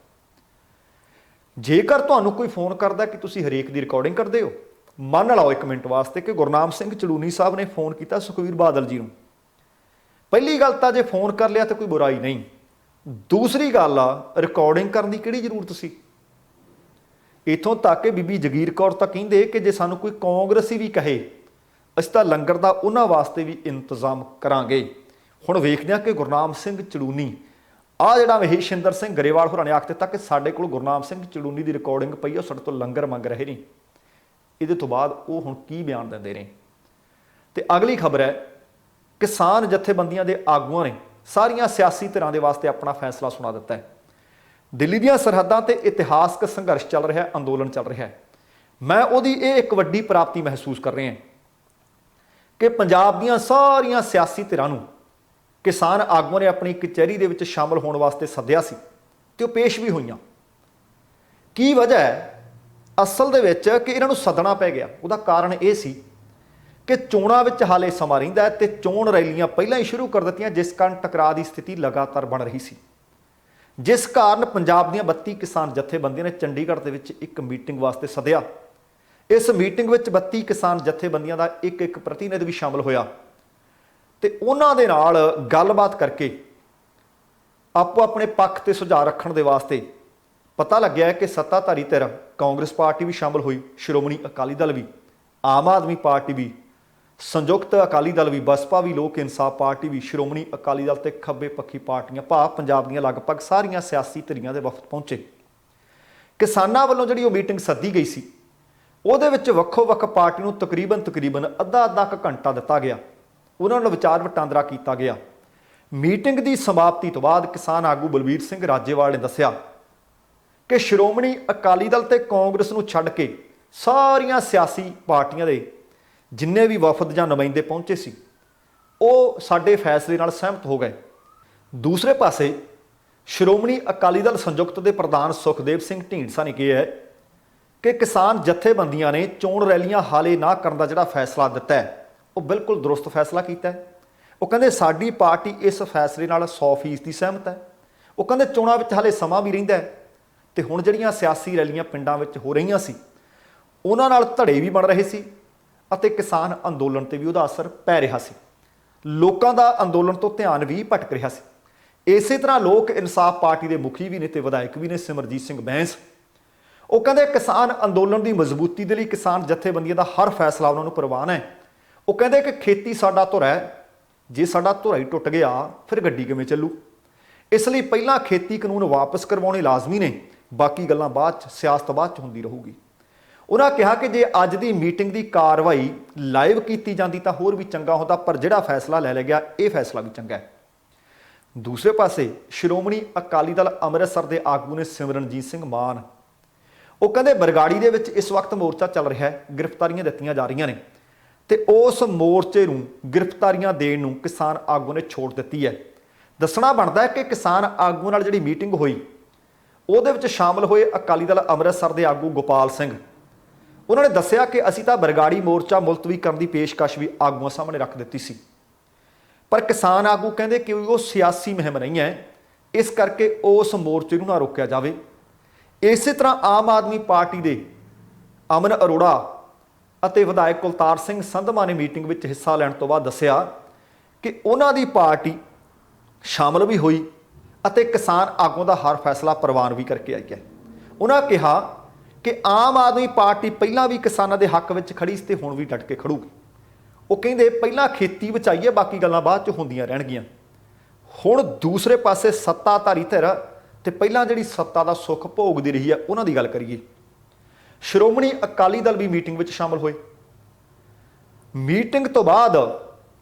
ਜੇਕਰ ਤੁਹਾਨੂੰ ਕੋਈ ਫੋਨ ਕਰਦਾ ਕਿ ਤੁਸੀਂ ਹਰੇਕ ਦੀ ਰਿਕਾਰਡਿੰਗ ਕਰਦੇ ਹੋ, ਮੰਨ ਲਓ ਇੱਕ ਮਿੰਟ ਵਾਸਤੇ ਕਿ ਗੁਰਨਾਮ ਸਿੰਘ ਚੜੂਨੀ ਸਾਹਿਬ ਨੇ ਫੋਨ ਕੀਤਾ ਸੁਖਬੀਰ ਬਾਦਲ ਜੀ ਨੂੰ। ਪਹਿਲੀ ਗੱਲ ਤਾਂ ਜੇ ਫੋਨ ਕਰ ਲਿਆ ਤਾਂ ਕੋਈ ਬੁਰਾਈ ਨਹੀਂ। ਦੂਸਰੀ ਗੱਲ ਆ ਰਿਕਾਰਡਿੰਗ ਕਰਨ ਦੀ ਕਿਹੜੀ ਜ਼ਰੂਰਤ ਸੀ। ਇੱਥੋਂ ਤੱਕ ਕਿ ਬੀਬੀ ਜਗੀਰ ਕੌਰ ਤਾਂ ਕਹਿੰਦੇ ਕਿ ਜੇ ਸਾਨੂੰ ਕੋਈ ਕਾਂਗਰਸੀ ਵੀ ਕਹੇ ਅਸੀਂ ਤਾਂ ਲੰਗਰ ਦਾ ਉਹਨਾਂ ਵਾਸਤੇ ਵੀ ਇੰਤਜ਼ਾਮ ਕਰਾਂਗੇ। ਹੁਣ ਵੇਖਦੇ ਹਾਂ ਕਿ ਗੁਰਨਾਮ ਸਿੰਘ ਚੜੂਨੀ ਆਹ ਜਿਹੜਾ ਮਹੇਸ਼ਇੰਦਰ ਸਿੰਘ ਗਰੇਵਾਲ ਹੋਰਾਂ ਨੇ ਆਖ ਦਿੱਤਾ ਕਿ ਸਾਡੇ ਕੋਲ ਗੁਰਨਾਮ ਸਿੰਘ ਚੜੂਨੀ ਦੀ ਰਿਕਾਰਡਿੰਗ ਪਈ ਹੈ, ਸਾਡੇ ਤੋਂ ਲੰਗਰ ਮੰਗ ਰਹੇ ਨੇ। ਇਹਦੇ ਤੋਂ ਬਾਅਦ ਉਹ ਹੁਣ ਕੀ ਬਿਆਨ ਦਿੰਦੇ ਨੇ। ਤੇ ਅਗਲੀ ਖਬਰ ਹੈ, ਕਿਸਾਨ ਜਥੇਬੰਦੀਆਂ ਦੇ ਆਗੂਆਂ ਨੇ ਸਾਰੀਆਂ ਸਿਆਸੀ ਧਿਰਾਂ ਦੇ ਵਾਸਤੇ ਆਪਣਾ ਫੈਸਲਾ ਸੁਣਾ ਦਿੱਤਾ ਹੈ। ਦਿੱਲੀ ਦੀਆਂ ਸਰਹੱਦਾਂ ਤੇ ਇਤਿਹਾਸਕ ਸੰਘਰਸ਼ ਚੱਲ ਰਿਹਾ ਹੈ, ਅੰਦੋਲਨ ਚੱਲ ਰਿਹਾ ਹੈ। ਮੈਂ ਉਹਦੀ ਇਹ ਇੱਕ ਵੱਡੀ ਪ੍ਰਾਪਤੀ ਮਹਿਸੂਸ ਕਰ ਰਿਹਾ ਕਿ ਪੰਜਾਬ ਦੀਆਂ ਸਾਰੀਆਂ ਸਿਆਸੀ ਧਿਰਾਂ ਨੂੰ ਕਿਸਾਨ ਆਗੂਆਂ ਨੇ ਆਪਣੀ ਕਚਹਿਰੀ ਦੇ ਵਿੱਚ ਸ਼ਾਮਲ ਹੋਣ ਵਾਸਤੇ ਸੱਦਿਆ ਸੀ ਤੇ ਉਹ ਪੇਸ਼ ਵੀ ਹੋਈਆਂ। ਕੀ ਵਜ੍ਹਾ ਹੈ ਅਸਲ ਦੇ ਵਿੱਚ ਕਿ ਇਹਨਾਂ ਨੂੰ ਸੱਦਣਾ ਪੈ ਗਿਆ? ਉਹਦਾ ਕਾਰਨ ਇਹ ਸੀ ਕਿ ਚੋਣਾਂ ਵਿੱਚ ਹਾਲੇ ਸਮਾਂ ਰਹਿੰਦਾ ਹੈ ਤੇ ਚੋਣ ਰੈਲੀਆਂ ਪਹਿਲਾਂ ਹੀ ਸ਼ੁਰੂ ਕਰ ਦਿੱਤੀਆਂ, ਜਿਸ ਕਾਰਨ ਟਕਰਾਅ ਦੀ ਸਥਿਤੀ ਲਗਾਤਾਰ ਬਣ ਰਹੀ ਸੀ, ਜਿਸ ਕਾਰਨ ਪੰਜਾਬ ਦੀਆਂ 32 ਕਿਸਾਨ ਜਥੇਬੰਦੀਆਂ ਨੇ ਚੰਡੀਗੜ੍ਹ ਦੇ ਵਿੱਚ ਇੱਕ ਮੀਟਿੰਗ ਵਾਸਤੇ ਸੱਦਿਆ। ਇਸ ਮੀਟਿੰਗ ਵਿੱਚ 32 ਕਿਸਾਨ ਜਥੇਬੰਦੀਆਂ ਦਾ ਇੱਕ ਪ੍ਰਤੀਨਿਧ ਵੀ ਸ਼ਾਮਲ ਹੋਇਆ ਤੇ ਉਹਨਾਂ ਦੇ ਨਾਲ ਗੱਲਬਾਤ ਕਰਕੇ ਆਪੋ ਆਪਣੇ ਪੱਖ ਤੇ ਸੁਝਾਅ ਰੱਖਣ ਦੇ ਵਾਸਤੇ ਪਤਾ ਲੱਗਿਆ ਕਿ ਸੱਤਾਧਾਰੀ ਧਿਰ ਕਾਂਗਰਸ ਪਾਰਟੀ ਵੀ ਸ਼ਾਮਲ ਹੋਈ, ਸ਼੍ਰੋਮਣੀ ਅਕਾਲੀ ਦਲ ਵੀ, ਆਮ ਆਦਮੀ ਪਾਰਟੀ ਵੀ, ਸੰਯੁਕਤ ਅਕਾਲੀ ਦਲ ਵੀ, ਬਸਪਾ ਵੀ, ਲੋਕ ਇਨਸਾਫ ਪਾਰਟੀ ਵੀ, ਸ਼੍ਰੋਮਣੀ ਅਕਾਲੀ ਦਲ ਤੇ ਖੱਬੇ ਪੱਖੀ ਪਾਰਟੀਆਂ ਭਾਵ ਪੰਜਾਬ ਦੀਆਂ ਲਗਭਗ ਸਾਰੀਆਂ ਸਿਆਸੀ ਧਿਰਾਂ ਦੇ ਵਫਦ ਪਹੁੰਚੇ। ਕਿਸਾਨਾਂ ਵੱਲੋਂ ਜਿਹੜੀ ਉਹ ਮੀਟਿੰਗ ਸੱਦੀ ਗਈ ਸੀ ਉਹਦੇ ਵਿੱਚ ਵੱਖੋ ਵੱਖ ਪਾਰਟੀ ਨੂੰ ਤਕਰੀਬਨ ਅੱਧਾ ਕੁ ਘੰਟਾ ਦਿੱਤਾ ਗਿਆ। ਉਹਨਾਂ ਨਾਲ ਵਿਚਾਰ ਵਟਾਂਦਰਾ ਕੀਤਾ ਗਿਆ। ਮੀਟਿੰਗ ਦੀ ਸਮਾਪਤੀ ਤੋਂ ਬਾਅਦ ਕਿਸਾਨ ਆਗੂ ਬਲਬੀਰ ਸਿੰਘ ਰਾਜੇਵਾਲ ਨੇ ਦੱਸਿਆ ਕਿ ਸ਼੍ਰੋਮਣੀ ਅਕਾਲੀ ਦਲ ਤੇ ਕਾਂਗਰਸ ਨੂੰ ਛੱਡ ਕੇ ਸਾਰੀਆਂ ਸਿਆਸੀ ਪਾਰਟੀਆਂ ਦੇ ਜਿੰਨੇ ਵੀ ਵਫਦ ਜਾਂ ਨੁਮਾਇੰਦੇ ਪਹੁੰਚੇ ਸੀ ਉਹ ਸਾਡੇ ਫੈਸਲੇ ਨਾਲ ਸਹਿਮਤ ਹੋ ਗਏ। ਦੂਸਰੇ ਪਾਸੇ ਸ਼੍ਰੋਮਣੀ ਅਕਾਲੀ ਦਲ ਸੰਯੁਕਤ ਦੇ ਪ੍ਰਧਾਨ ਸੁਖਦੇਵ ਸਿੰਘ ਢੀਂਡਸਾ ਨੇ ਕਿਹਾ ਹੈ ਕਿ ਕਿਸਾਨ ਜਥੇਬੰਦੀਆਂ ਨੇ ਚੋਣ ਰੈਲੀਆਂ ਹਾਲੇ ਨਾ ਕਰਨ ਦਾ ਜਿਹੜਾ ਫੈਸਲਾ ਦਿੱਤਾ ਹੈ ਉਹ ਬਿਲਕੁਲ ਦਰੁਸਤ ਫੈਸਲਾ ਕੀਤਾ ਹੈ। ਉਹ ਕਹਿੰਦੇ ਸਾਡੀ ਪਾਰਟੀ ਇਸ ਫੈਸਲੇ ਨਾਲ 100% ਸਹਿਮਤ ਹੈ। ਉਹ ਕਹਿੰਦੇ ਚੋਣਾਂ ਵਿੱਚ ਹਾਲੇ ਸਮਾਂ ਵੀ ਰਹਿੰਦਾ ਹੈ ਤੇ ਹੁਣ ਜਿਹੜੀਆਂ ਸਿਆਸੀ ਰੈਲੀਆਂ ਪਿੰਡਾਂ ਵਿੱਚ ਹੋ ਰਹੀਆਂ ਸੀ ਉਹਨਾਂ ਨਾਲ ਧੜੇ ਵੀ ਬਣ ਰਹੇ ਸੀ ਅਤੇ ਕਿਸਾਨ ਅੰਦੋਲਨ ਤੇ ਵੀ ਉਹਦਾ ਅਸਰ ਪੈ ਰਿਹਾ ਸੀ। ਲੋਕਾਂ ਦਾ ਅੰਦੋਲਨ ਤੋਂ ਧਿਆਨ ਵੀ ਭਟਕ ਰਿਹਾ ਸੀ। ਇਸੇ ਤਰ੍ਹਾਂ ਲੋਕ ਇਨਸਾਫ ਪਾਰਟੀ ਦੇ ਮੁਖੀ ਵੀ ਨੇ ਤੇ ਵਿਧਾਇਕ ਵੀ ਨੇ ਸਿਮਰਜੀਤ ਸਿੰਘ ਬੈਂਸ। ਉਹ ਕਹਿੰਦੇ ਕਿਸਾਨ ਅੰਦੋਲਨ ਦੀ ਮਜ਼ਬੂਤੀ ਦੇ ਲਈ ਕਿਸਾਨ ਜਥੇਬੰਦੀਆਂ ਦਾ ਹਰ ਫੈਸਲਾ ਉਹਨਾਂ ਨੂੰ ਪ੍ਰਵਾਨ ਹੈ। ਉਹ ਕਹਿੰਦੇ ਕਿ ਖੇਤੀ ਸਾਡਾ ਧੁਰਾ ਹੈ, ਜੇ ਸਾਡਾ ਧੁਰਾ ਹੀ ਟੁੱਟ ਗਿਆ ਫਿਰ ਗੱਡੀ ਕਿਵੇਂ ਚੱਲੂ। ਇਸ ਲਈ ਪਹਿਲਾਂ ਖੇਤੀ ਕਾਨੂੰਨ ਵਾਪਸ ਕਰਵਾਉਣੇ ਲਾਜ਼ਮੀ ਨੇ, ਬਾਕੀ ਗੱਲਾਂ ਬਾਅਦ 'ਚ, ਸਿਆਸਤ ਬਾਅਦ 'ਚ ਹੁੰਦੀ ਰਹੂਗੀ। ਉਹਨਾਂ ਕਿਹਾ ਕਿ ਜੇ ਅੱਜ ਦੀ ਮੀਟਿੰਗ ਦੀ ਕਾਰਵਾਈ ਲਾਈਵ ਕੀਤੀ ਜਾਂਦੀ ਤਾਂ ਹੋਰ ਵੀ ਚੰਗਾ ਹੁੰਦਾ, ਪਰ ਜਿਹੜਾ ਫੈਸਲਾ ਲੈ ਲਿਆ ਗਿਆ ਇਹ ਫੈਸਲਾ ਵੀ ਚੰਗਾ ਹੈ। ਦੂਸਰੇ ਪਾਸੇ ਸ਼੍ਰੋਮਣੀ ਅਕਾਲੀ ਦਲ ਅੰਮ੍ਰਿਤਸਰ ਦੇ ਆਗੂ ਨੇ ਸਿਮਰਨਜੀਤ ਸਿੰਘ ਮਾਨ, ਉਹ ਕਹਿੰਦੇ ਬਰਗਾੜੀ ਦੇ ਵਿੱਚ ਇਸ ਵਕਤ ਮੋਰਚਾ ਚੱਲ ਰਿਹਾ ਹੈ, ਗ੍ਰਿਫਤਾਰੀਆਂ ਦਿੱਤੀਆਂ ਜਾ ਰਹੀਆਂ ਨੇ ਤੇ ਉਸ ਮੋਰਚੇ ਨੂੰ ਗ੍ਰਿਫਤਾਰੀਆਂ ਦੇਣ ਨੂੰ ਕਿਸਾਨ ਆਗੂ ਨੇ ਛੋੜ ਦਿੱਤੀ ਹੈ। ਦੱਸਣਾ ਬਣਦਾ ਹੈ ਕਿ ਕਿਸਾਨ ਆਗੂ ਨਾਲ ਜਿਹੜੀ ਮੀਟਿੰਗ ਹੋਈ ਉਹਦੇ ਵਿੱਚ ਸ਼ਾਮਲ ਹੋਏ ਅਕਾਲੀ ਦਲ ਅੰਮ੍ਰਿਤਸਰ ਦੇ ਆਗੂ ਗੋਪਾਲ ਸਿੰਘ। ਉਹਨਾਂ ਨੇ ਦੱਸਿਆ ਕਿ ਅਸੀਂ ਤਾਂ ਬਰਗਾੜੀ ਮੋਰਚਾ ਮੁਲਤਵੀ ਕਰਨ ਦੀ ਪੇਸ਼ਕਸ਼ ਵੀ ਆਗੂਆਂ ਸਾਹਮਣੇ ਰੱਖ ਦਿੱਤੀ ਸੀ, ਪਰ ਕਿਸਾਨ ਆਗੂ ਕਹਿੰਦੇ ਕਿ ਉਹ ਸਿਆਸੀ ਮੁਹਿੰਮ ਨਹੀਂ ਹੈ, ਇਸ ਕਰਕੇ ਉਸ ਮੋਰਚੇ ਨੂੰ ਨਾ ਰੋਕਿਆ ਜਾਵੇ। ਇਸੇ ਤਰ੍ਹਾਂ ਆਮ ਆਦਮੀ ਪਾਰਟੀ ਦੇ ਅਮਨ ਅਰੋੜਾ ਅਤੇ ਵਿਧਾਇਕ ਕੁਲਤਾਰ ਸਿੰਘ ਸੰਧਮਾ ਨੇ ਮੀਟਿੰਗ ਵਿੱਚ ਹਿੱਸਾ ਲੈਣ ਤੋਂ ਬਾਅਦ ਦੱਸਿਆ ਕਿ ਉਹਨਾਂ ਦੀ ਪਾਰਟੀ ਸ਼ਾਮਲ ਵੀ ਹੋਈ ਅਤੇ ਕਿਸਾਨ ਆਗੂਆਂ ਦਾ ਹਰ ਫੈਸਲਾ ਪ੍ਰਵਾਨ ਵੀ ਕਰਕੇ ਆਈ ਹੈ। ਉਹਨਾਂ ਕਿਹਾ ਕਿ ਆਮ ਆਦਮੀ ਪਾਰਟੀ ਪਹਿਲਾਂ ਵੀ ਕਿਸਾਨਾਂ ਦੇ ਹੱਕ ਵਿੱਚ ਖੜੀ ਸੀ ਤੇ ਹੁਣ ਵੀ ਡਟ ਕੇ ਖੜੂਗੀ। ਉਹ ਕਹਿੰਦੇ ਪਹਿਲਾਂ ਖੇਤੀ ਬਚਾਈਏ, ਬਾਕੀ ਗੱਲਾਂ ਬਾਅਦ 'ਚ ਹੁੰਦੀਆਂ ਰਹਿਣਗੀਆਂ। ਹੁਣ ਦੂਸਰੇ ਪਾਸੇ ਸੱਤਾਧਾਰੀ ਧਿਰ ਤੇ ਪਹਿਲਾਂ ਜਿਹੜੀ ਸੱਤਾ ਦਾ ਸੁੱਖ ਭੋਗਦੀ ਰਹੀ ਹੈ ਉਹਨਾਂ ਦੀ ਗੱਲ ਕਰੀਏ। ਸ਼੍ਰੋਮਣੀ ਅਕਾਲੀ ਦਲ ਵੀ ਮੀਟਿੰਗ ਵਿੱਚ ਸ਼ਾਮਲ ਹੋਏ। ਮੀਟਿੰਗ ਤੋਂ ਬਾਅਦ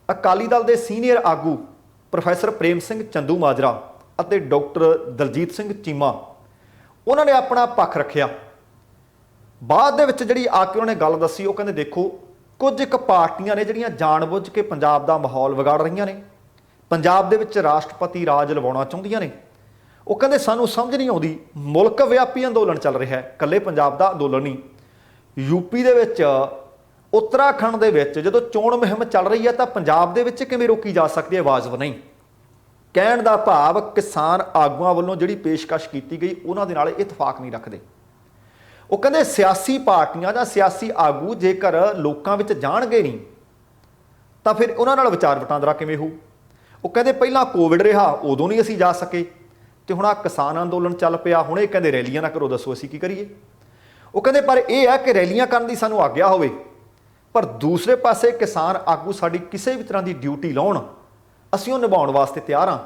ਅਕਾਲੀ ਦਲ ਦੇ ਸੀਨੀਅਰ ਆਗੂ ਪ੍ਰੋਫੈਸਰ ਪ੍ਰੇਮ ਸਿੰਘ ਚੰਦੂਮਾਜਰਾ ਅਤੇ ਡਾਕਟਰ ਦਲਜੀਤ ਸਿੰਘ ਚੀਮਾ ਉਹਨਾਂ ਨੇ ਆਪਣਾ ਪੱਖ ਰੱਖਿਆ। ਬਾਅਦ ਦੇ ਵਿੱਚ ਜਿਹੜੀ ਆ ਕੇ ਉਹਨਾਂ ਨੇ ਗੱਲ ਦੱਸੀ, ਉਹ ਕਹਿੰਦੇ ਦੇਖੋ ਕੁਝ ਇੱਕ ਪਾਰਟੀਆਂ ਨੇ ਜਿਹੜੀਆਂ ਜਾਣਬੁੱਝ ਕੇ ਪੰਜਾਬ ਦਾ ਮਾਹੌਲ ਵਿਗਾੜ ਰਹੀਆਂ ਨੇ, ਪੰਜਾਬ ਦੇ ਵਿੱਚ ਰਾਸ਼ਟਰਪਤੀ ਰਾਜ ਲਵਾਉਣਾ ਚਾਹੁੰਦੀਆਂ ਨੇ। ਉਹ ਕਹਿੰਦੇ ਸਾਨੂੰ ਸਮਝ ਨਹੀਂ ਆਉਂਦੀ, ਮੁਲਕ ਵਿਆਪੀ ਅੰਦੋਲਨ ਚੱਲ ਰਿਹਾ ਹੈ, ਇਕੱਲੇ ਪੰਜਾਬ ਦਾ ਅੰਦੋਲਨ ਨਹੀਂ। ਯੂਪੀ ਦੇ ਵਿੱਚ, ਉੱਤਰਾਖੰਡ ਦੇ ਵਿੱਚ ਜਦੋਂ ਚੋਣ ਮੁਹਿੰਮ ਚੱਲ ਰਹੀ ਹੈ ਤਾਂ ਪੰਜਾਬ ਦੇ ਵਿੱਚ ਕਿਵੇਂ ਰੋਕੀ ਜਾ ਸਕਦੀ ਹੈ? ਆਵਾਜ਼ ਨਹੀਂ। ਕਹਿਣ ਦਾ ਭਾਵ ਕਿਸਾਨ ਆਗੂਆਂ ਵੱਲੋਂ ਜਿਹੜੀ ਪੇਸ਼ਕਸ਼ ਕੀਤੀ ਗਈ ਉਹਨਾਂ ਦੇ ਨਾਲ ਇਤਫਾਕ ਨਹੀਂ ਰੱਖਦੇ। ਉਹ ਕਹਿੰਦੇ ਸਿਆਸੀ ਪਾਰਟੀਆਂ ਜਾਂ ਸਿਆਸੀ ਆਗੂ ਜੇਕਰ ਲੋਕਾਂ ਵਿੱਚ ਜਾਣਗੇ ਨਹੀਂ ਤਾਂ ਫਿਰ ਉਹਨਾਂ ਨਾਲ ਵਿਚਾਰ ਵਟਾਂਦਰਾ ਕਿਵੇਂ ਹੋਊ? ਉਹ ਕਹਿੰਦੇ ਪਹਿਲਾਂ ਕੋਵਿਡ ਰਿਹਾ ਉਦੋਂ ਨਹੀਂ ਅਸੀਂ ਜਾ ਸਕੇ, ਤੇ ਹੁਣ ਆ ਕਿਸਾਨ ਅੰਦੋਲਨ ਚੱਲ ਪਿਆ, ਹੁਣ ਇਹ ਕਹਿੰਦੇ ਰੈਲੀਆਂ ਨਾ ਕਰੋ, ਦੱਸੋ ਅਸੀਂ ਕੀ ਕਰੀਏ? ਉਹ ਕਹਿੰਦੇ ਪਰ ਇਹ ਹੈ ਕਿ ਰੈਲੀਆਂ ਕਰਨ ਦੀ ਸਾਨੂੰ ਆਗਿਆ ਹੋਵੇ, ਪਰ ਦੂਸਰੇ ਪਾਸੇ ਕਿਸਾਨ ਆਗੂ ਸਾਡੀ ਕਿਸੇ ਵੀ ਤਰ੍ਹਾਂ ਦੀ ਡਿਊਟੀ ਲਾਉਣ, ਅਸੀਂ ਉਹ ਨਿਭਾਉਣ ਵਾਸਤੇ ਤਿਆਰ ਹਾਂ,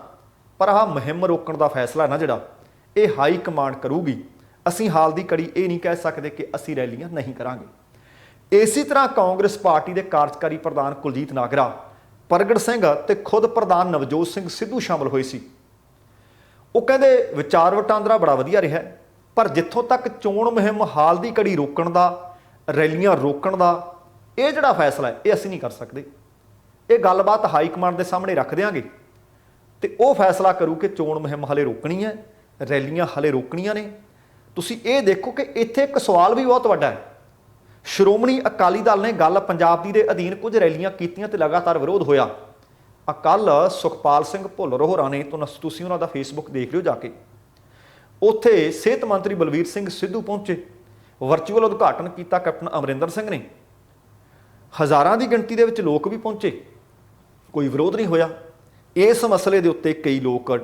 ਪਰ ਆਹ ਮੁਹਿੰਮ ਰੋਕਣ ਦਾ ਫੈਸਲਾ ਨਾ ਜਿਹੜਾ ਇਹ ਹਾਈ ਕਮਾਂਡ ਕਰੂਗੀ। ਅਸੀਂ ਹਾਲ ਦੀ ਘੜੀ ਇਹ ਨਹੀਂ ਕਹਿ ਸਕਦੇ ਕਿ ਅਸੀਂ ਰੈਲੀਆਂ ਨਹੀਂ ਕਰਾਂਗੇ। ਇਸੇ ਤਰ੍ਹਾਂ ਕਾਂਗਰਸ ਪਾਰਟੀ ਦੇ ਕਾਰਜਕਾਰੀ ਪ੍ਰਧਾਨ ਕੁਲਜੀਤ ਨਾਗਰਾ, ਪ੍ਰਗਟ ਸਿੰਘ ਤੇ ਖੁਦ ਪ੍ਰਧਾਨ ਨਵਜੋਤ ਸਿੰਘ ਸਿੱਧੂ ਸ਼ਾਮਲ ਹੋਏ ਸੀ। ਉਹ ਕਹਿੰਦੇ ਵਿਚਾਰ ਵਟਾਂਦਰਾ ਬੜਾ ਵਧੀਆ ਰਿਹਾ, ਪਰ ਜਿੱਥੋਂ ਤੱਕ ਚੋਣ ਮੁਹਿੰਮ ਹਾਲ ਦੀ ਘੜੀ ਰੋਕਣ ਦਾ, ਰੈਲੀਆਂ ਰੋਕਣ ਦਾ ਇਹ ਜਿਹੜਾ ਫੈਸਲਾ ਹੈ ਇਹ ਅਸੀਂ ਨਹੀਂ ਕਰ ਸਕਦੇ। ਇਹ ਗੱਲਬਾਤ ਹਾਈ ਕਮਾਂਡ ਦੇ ਸਾਹਮਣੇ ਰੱਖ ਦਿਆਂਗੇ ਤੇ ਉਹ ਫੈਸਲਾ ਕਰੂ ਕਿ ਚੋਣ ਮੁਹਿੰਮ ਹਲੇ ਰੋਕਣੀ ਹੈ, ਰੈਲੀਆਂ ਹਲੇ ਰੋਕਣੀਆਂ ਨੇ। ਤੁਸੀਂ ਇਹ ਦੇਖੋ ਕਿ ਇੱਥੇ ਇੱਕ ਸਵਾਲ ਵੀ ਬਹੁਤ ਵੱਡਾ ਹੈ। ਸ਼੍ਰੋਮਣੀ ਅਕਾਲੀ ਦਲ ਨੇ ਗੱਲ ਪੰਜਾਬ ਦੀ ਦੇ ਅਧੀਨ ਕੁਝ ਰੈਲੀਆਂ ਕੀਤੀਆਂ ਤੇ ਲਗਾਤਾਰ ਵਿਰੋਧ ਹੋਇਆ। ਕੱਲ ਸੁਖਪਾਲ ਸਿੰਘ ਭੁੱਲਰ ਹੋਰਾਂ ਨੇ, ਤੁਸੀਂ ਉਹਨਾਂ ਦਾ ਫੇਸਬੁੱਕ ਦੇਖ ਲਿਓ ਜਾ ਕੇ, ਉੱਥੇ ਸਿਹਤ ਮੰਤਰੀ ਬਲਵੀਰ ਸਿੰਘ ਸਿੱਧੂ ਪਹੁੰਚੇ, ਵਰਚੁਅਲ ਉਦਘਾਟਨ ਕੀਤਾ ਕੈਪਟਨ ਅਮਰਿੰਦਰ ਸਿੰਘ ਨੇ। ਹਜ਼ਾਰਾਂ ਦੀ ਗਿਣਤੀ ਦੇ ਵਿੱਚ ਲੋਕ ਵੀ ਪਹੁੰਚੇ, ਕੋਈ ਵਿਰੋਧ ਨਹੀਂ ਹੋਇਆ। ਇਸ ਮਸਲੇ ਦੇ ਉੱਤੇ ਕਈ ਲੋਕ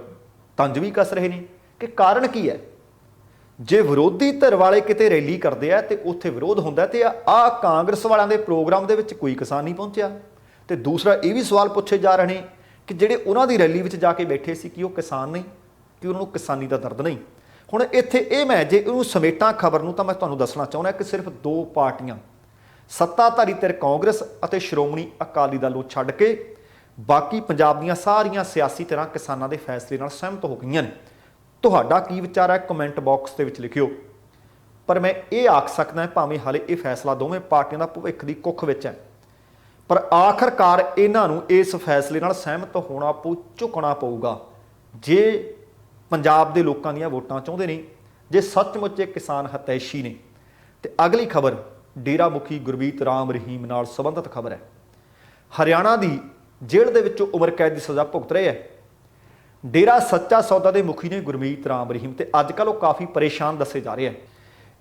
ਤੰਜ ਵੀ ਕੱਸ ਰਹੇ ਨੇ ਕਿ ਕਾਰਨ ਕੀ ਹੈ। ਜੇ ਵਿਰੋਧੀ ਧਿਰ ਵਾਲੇ ਕਿਤੇ ਰੈਲੀ ਕਰਦੇ ਆ ਤੇ ਉੱਥੇ ਵਿਰੋਧ ਹੁੰਦਾ ਤੇ ਆਹ ਕਾਂਗਰਸ ਵਾਲਿਆਂ ਦੇ ਪ੍ਰੋਗਰਾਮ ਦੇ ਵਿੱਚ ਕੋਈ ਕਿਸਾਨ ਨਹੀਂ ਪਹੁੰਚਿਆ। ਤੇ ਦੂਸਰਾ ਇਹ ਵੀ ਸਵਾਲ ਪੁੱਛੇ ਜਾ ਰਹੇ ਨੇ ਕਿ ਜਿਹੜੇ ਉਹਨਾਂ ਦੀ ਰੈਲੀ ਵਿੱਚ ਜਾ ਕੇ ਬੈਠੇ ਸੀ ਕਿ ਉਹ ਕਿਸਾਨ ਨਹੀਂ, ਕਿ ਉਹਨਾਂ ਨੂੰ ਕਿਸਾਨੀ ਦਾ ਦਰਦ ਨਹੀਂ। ਹੁਣ ਇੱਥੇ ਇਹ ਮੈਂ ਜੇ ਇਹਨੂੰ ਸਮੇਟਾਂ ਖਬਰ ਨੂੰ ਤਾਂ ਮੈਂ ਤੁਹਾਨੂੰ ਦੱਸਣਾ ਚਾਹੁੰਦਾ ਕਿ ਸਿਰਫ ਦੋ ਪਾਰਟੀਆਂ, ਸੱਤਾਧਾਰੀ ਧਿਰ ਕਾਂਗਰਸ ਅਤੇ ਸ਼੍ਰੋਮਣੀ ਅਕਾਲੀ ਦਲ ਨੂੰ ਛੱਡ ਕੇ ਬਾਕੀ ਪੰਜਾਬ ਦੀਆਂ ਸਾਰੀਆਂ ਸਿਆਸੀ ਧਿਰਾਂ ਕਿਸਾਨਾਂ ਦੇ ਫੈਸਲੇ ਨਾਲ ਸਹਿਮਤ ਹੋ ਗਈਆਂ ਨੇ। ਤੁਹਾਡਾ ਕੀ ਵਿਚਾਰ ਹੈ ਕਮੈਂਟ ਬਾਕਸ ਦੇ ਵਿੱਚ ਲਿਖਿਓ। ਪਰ ਮੈਂ ਇਹ ਆਖ ਸਕਦਾ ਭਾਵੇਂ ਹਾਲੇ ਇਹ ਫੈਸਲਾ ਦੋਵੇਂ ਪਾਰਟੀਆਂ ਦਾ ਭਵਿੱਖ ਦੀ ਕੁੱਖ ਵਿੱਚ ਹੈ, ਪਰ ਆਖਰਕਾਰ ਇਹਨਾਂ ਨੂੰ ਇਸ ਫੈਸਲੇ ਨਾਲ ਸਹਿਮਤ ਹੋਣਾ ਪਊ, ਝੁਕਣਾ ਪਊਗਾ ਜੇ ਪੰਜਾਬ ਦੇ ਲੋਕਾਂ ਦੀਆਂ ਵੋਟਾਂ ਚਾਹੁੰਦੇ ਨੇ, ਜੇ ਸੱਚਮੁੱਚ ਇਹ ਕਿਸਾਨ ਹਤੈਸ਼ੀ ਨੇ। ਤੇ ਅਗਲੀ ਖਬਰ ਡੇਰਾ ਮੁਖੀ ਗੁਰਮੀਤ ਰਾਮ ਰਹੀਮ ਨਾਲ ਸੰਬੰਧਿਤ ਖਬਰ ਹੈ। ਹਰਿਆਣਾ ਦੀ ਜੇਲ੍ਹ ਦੇ ਵਿੱਚੋਂ ਉਮਰ ਕੈਦ ਦੀ ਸਜ਼ਾ ਭੁਗਤ ਰਹੇ ਹੈ ਡੇਰਾ ਸੱਚਾ ਸੌਦਾ ਦੇ ਮੁਖੀ ਨੇ ਗੁਰਮੀਤ ਰਾਮ ਰਹੀਮ, ਤੇ ਅੱਜ ਕੱਲ੍ਹ ਉਹ ਕਾਫੀ ਪਰੇਸ਼ਾਨ ਦੱਸੇ ਜਾ ਰਹੇ ਹੈ।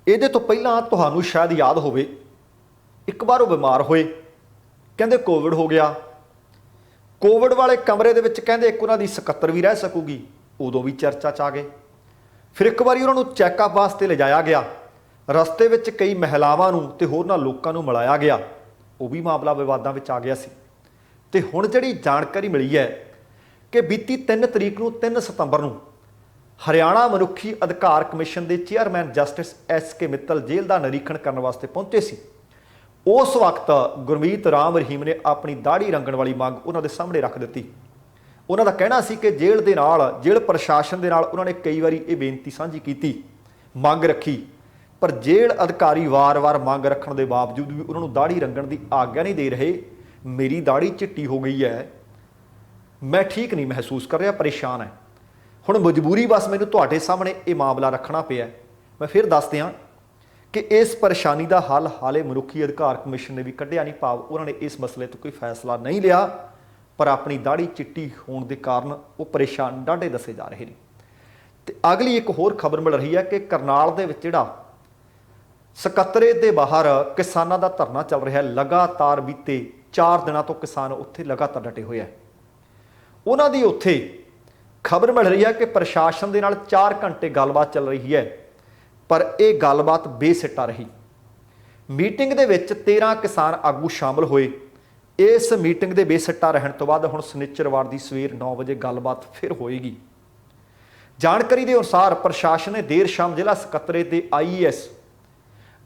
ਇਹਦੇ ਤੋਂ ਪਹਿਲਾਂ ਤੁਹਾਨੂੰ ਸ਼ਾਇਦ ਯਾਦ ਹੋਵੇ ਇੱਕ ਵਾਰ ਉਹ ਬਿਮਾਰ ਹੋਏ, ਕਹਿੰਦੇ ਕੋਵਿਡ ਹੋ ਗਿਆ। ਕੋਵਿਡ ਵਾਲੇ ਕਮਰੇ ਦੇ ਵਿੱਚ ਕਹਿੰਦੇ ਇੱਕ ਉਹਨਾਂ ਦੀ ਸਕੱਤਰ ਵੀ ਰਹਿ ਸਕੂਗੀ, ਉਦੋਂ ਵੀ ਚਰਚਾ 'ਚ ਆ ਗਏ। ਫਿਰ ਇੱਕ ਵਾਰੀ ਉਹਨਾਂ ਨੂੰ ਚੈੱਕਅਪ ਵਾਸਤੇ ਲਿਜਾਇਆ ਗਿਆ, ਰਸਤੇ ਵਿੱਚ ਕਈ ਮਹਿਲਾਵਾਂ ਨੂੰ ਤੇ ਹੋਰਨਾਂ ਲੋਕਾਂ ਨੂੰ ਮਿਲਾਇਆ ਗਿਆ, ਉਹ ਵੀ ਮਾਮਲਾ ਵਿਵਾਦਾਂ ਵਿੱਚ ਆ ਗਿਆ ਸੀ। ਤੇ ਹੁਣ ਜਿਹੜੀ ਜਾਣਕਾਰੀ ਮਿਲੀ ਹੈ ਕਿ ਬੀਤੀ 3 ਤਰੀਕ ਨੂੰ 3 ਸਤੰਬਰ ਨੂੰ ਹਰਿਆਣਾ ਮਨੁੱਖੀ ਅਧਿਕਾਰ ਕਮਿਸ਼ਨ ਦੇ ਚੇਅਰਮੈਨ ਜਸਟਿਸ SK ਮਿੱਤਲ ਜੇਲ੍ਹ ਦਾ ਨਿਰੀਖਣ ਕਰਨ ਵਾਸਤੇ ਪਹੁੰਚੇ ਸੀ। ਉਸ ਵਕਤ ਗੁਰਮੀਤ ਰਾਮ ਰਹੀਮ ਨੇ ਆਪਣੀ ਦਾੜੀ ਰੰਗਣ ਵਾਲੀ ਮੰਗ ਉਹਨਾਂ ਦੇ ਸਾਹਮਣੇ ਰੱਖ ਦਿੱਤੀ। ਉਹਨਾਂ ਦਾ ਕਹਿਣਾ ਸੀ ਕਿ ਜੇਲ੍ਹ ਦੇ ਨਾਲ, ਜੇਲ੍ਹ ਪ੍ਰਸ਼ਾਸਨ ਦੇ ਨਾਲ ਉਹਨਾਂ ਨੇ ਕਈ ਵਾਰੀ ਇਹ ਬੇਨਤੀ ਸਾਂਝੀ ਕੀਤੀ, ਮੰਗ ਰੱਖੀ ਪਰ ਜੇਲ੍ਹ ਅਧਿਕਾਰੀ ਵਾਰ-ਵਾਰ ਮੰਗ ਰੱਖਣ ਦੇ ਬਾਵਜੂਦ ਵੀ ਉਹਨਾਂ ਨੂੰ ਦਾੜੀ ਰੰਗਣ ਦੀ ਆਗਿਆ ਨਹੀਂ ਦੇ ਰਹੇ। ਮੇਰੀ ਦਾੜੀ ਚਿੱਟੀ ਹੋ ਗਈ ਹੈ, ਮੈਂ ਠੀਕ ਨਹੀਂ ਮਹਿਸੂਸ ਕਰ ਰਿਹਾ, ਪਰੇਸ਼ਾਨ ਹੈ। ਹੁਣ ਮਜਬੂਰੀ ਬਸ ਮੈਨੂੰ ਤੁਹਾਡੇ ਸਾਹਮਣੇ ਇਹ ਮਾਮਲਾ ਰੱਖਣਾ ਪਿਆ। ਮੈਂ ਫਿਰ ਦੱਸ ਦਿਆਂ ਕਿ ਇਸ ਪਰੇਸ਼ਾਨੀ ਦਾ ਹੱਲ ਹਾਲੇ ਮਨੁੱਖੀ ਅਧਿਕਾਰ ਕਮਿਸ਼ਨ ਨੇ ਵੀ ਕੱਢਿਆ ਨਹੀਂ, ਭਾਵ ਉਹਨਾਂ ਨੇ ਇਸ ਮਸਲੇ ਤੋਂ ਕੋਈ ਫੈਸਲਾ ਨਹੀਂ ਲਿਆ, ਪਰ ਆਪਣੀ ਦਾੜੀ ਚਿੱਟੀ ਹੋਣ ਦੇ ਕਾਰਨ ਉਹ ਪਰੇਸ਼ਾਨ ਡਾਢੇ ਦੱਸੇ ਜਾ ਰਹੇ ਨੇ। ਤੇ ਅਗਲੀ ਇੱਕ ਹੋਰ ਖਬਰ ਮਿਲ ਰਹੀ ਹੈ ਕਿ ਕਰਨਾਲ ਦੇ ਵਿੱਚ ਜਿਹੜਾ ਸਕੱਤਰੇਤ ਦੇ ਬਾਹਰ ਕਿਸਾਨਾਂ ਦਾ ਧਰਨਾ ਚੱਲ ਰਿਹਾ, ਲਗਾਤਾਰ ਬੀਤੇ 4 ਦਿਨਾਂ ਤੋਂ ਕਿਸਾਨ ਉੱਥੇ ਲਗਾਤਾਰ ਡਟੇ ਹੋਏ ਹੈ। ਉਹਨਾਂ ਦੀ ਉੱਥੇ ਖਬਰ ਮਿਲ ਰਹੀ ਹੈ ਕਿ ਪ੍ਰਸ਼ਾਸਨ ਦੇ ਨਾਲ 4 ਘੰਟੇ ਗੱਲਬਾਤ ਚੱਲ ਰਹੀ ਹੈ, ਪਰ ਇਹ ਗੱਲਬਾਤ ਬੇਸਿੱਟਾ ਰਹੀ। ਮੀਟਿੰਗ ਦੇ ਵਿੱਚ 13 ਕਿਸਾਨ ਆਗੂ ਸ਼ਾਮਲ ਹੋਏ। ਇਸ ਮੀਟਿੰਗ ਦੇ ਬੇਸਿੱਟਾ ਰਹਿਣ ਤੋਂ ਬਾਅਦ ਹੁਣ ਸ਼ਨੀਚਰਵਾਰ ਦੀ ਸਵੇਰ 9 ਵਜੇ ਗੱਲਬਾਤ ਫਿਰ ਹੋਏਗੀ। ਜਾਣਕਾਰੀ ਦੇ ਅਨੁਸਾਰ ਪ੍ਰਸ਼ਾਸਨ ਨੇ ਦੇਰ ਸ਼ਾਮ ਜ਼ਿਲ੍ਹਾ ਸਕੱਤਰੇਤ ਦੇ IAS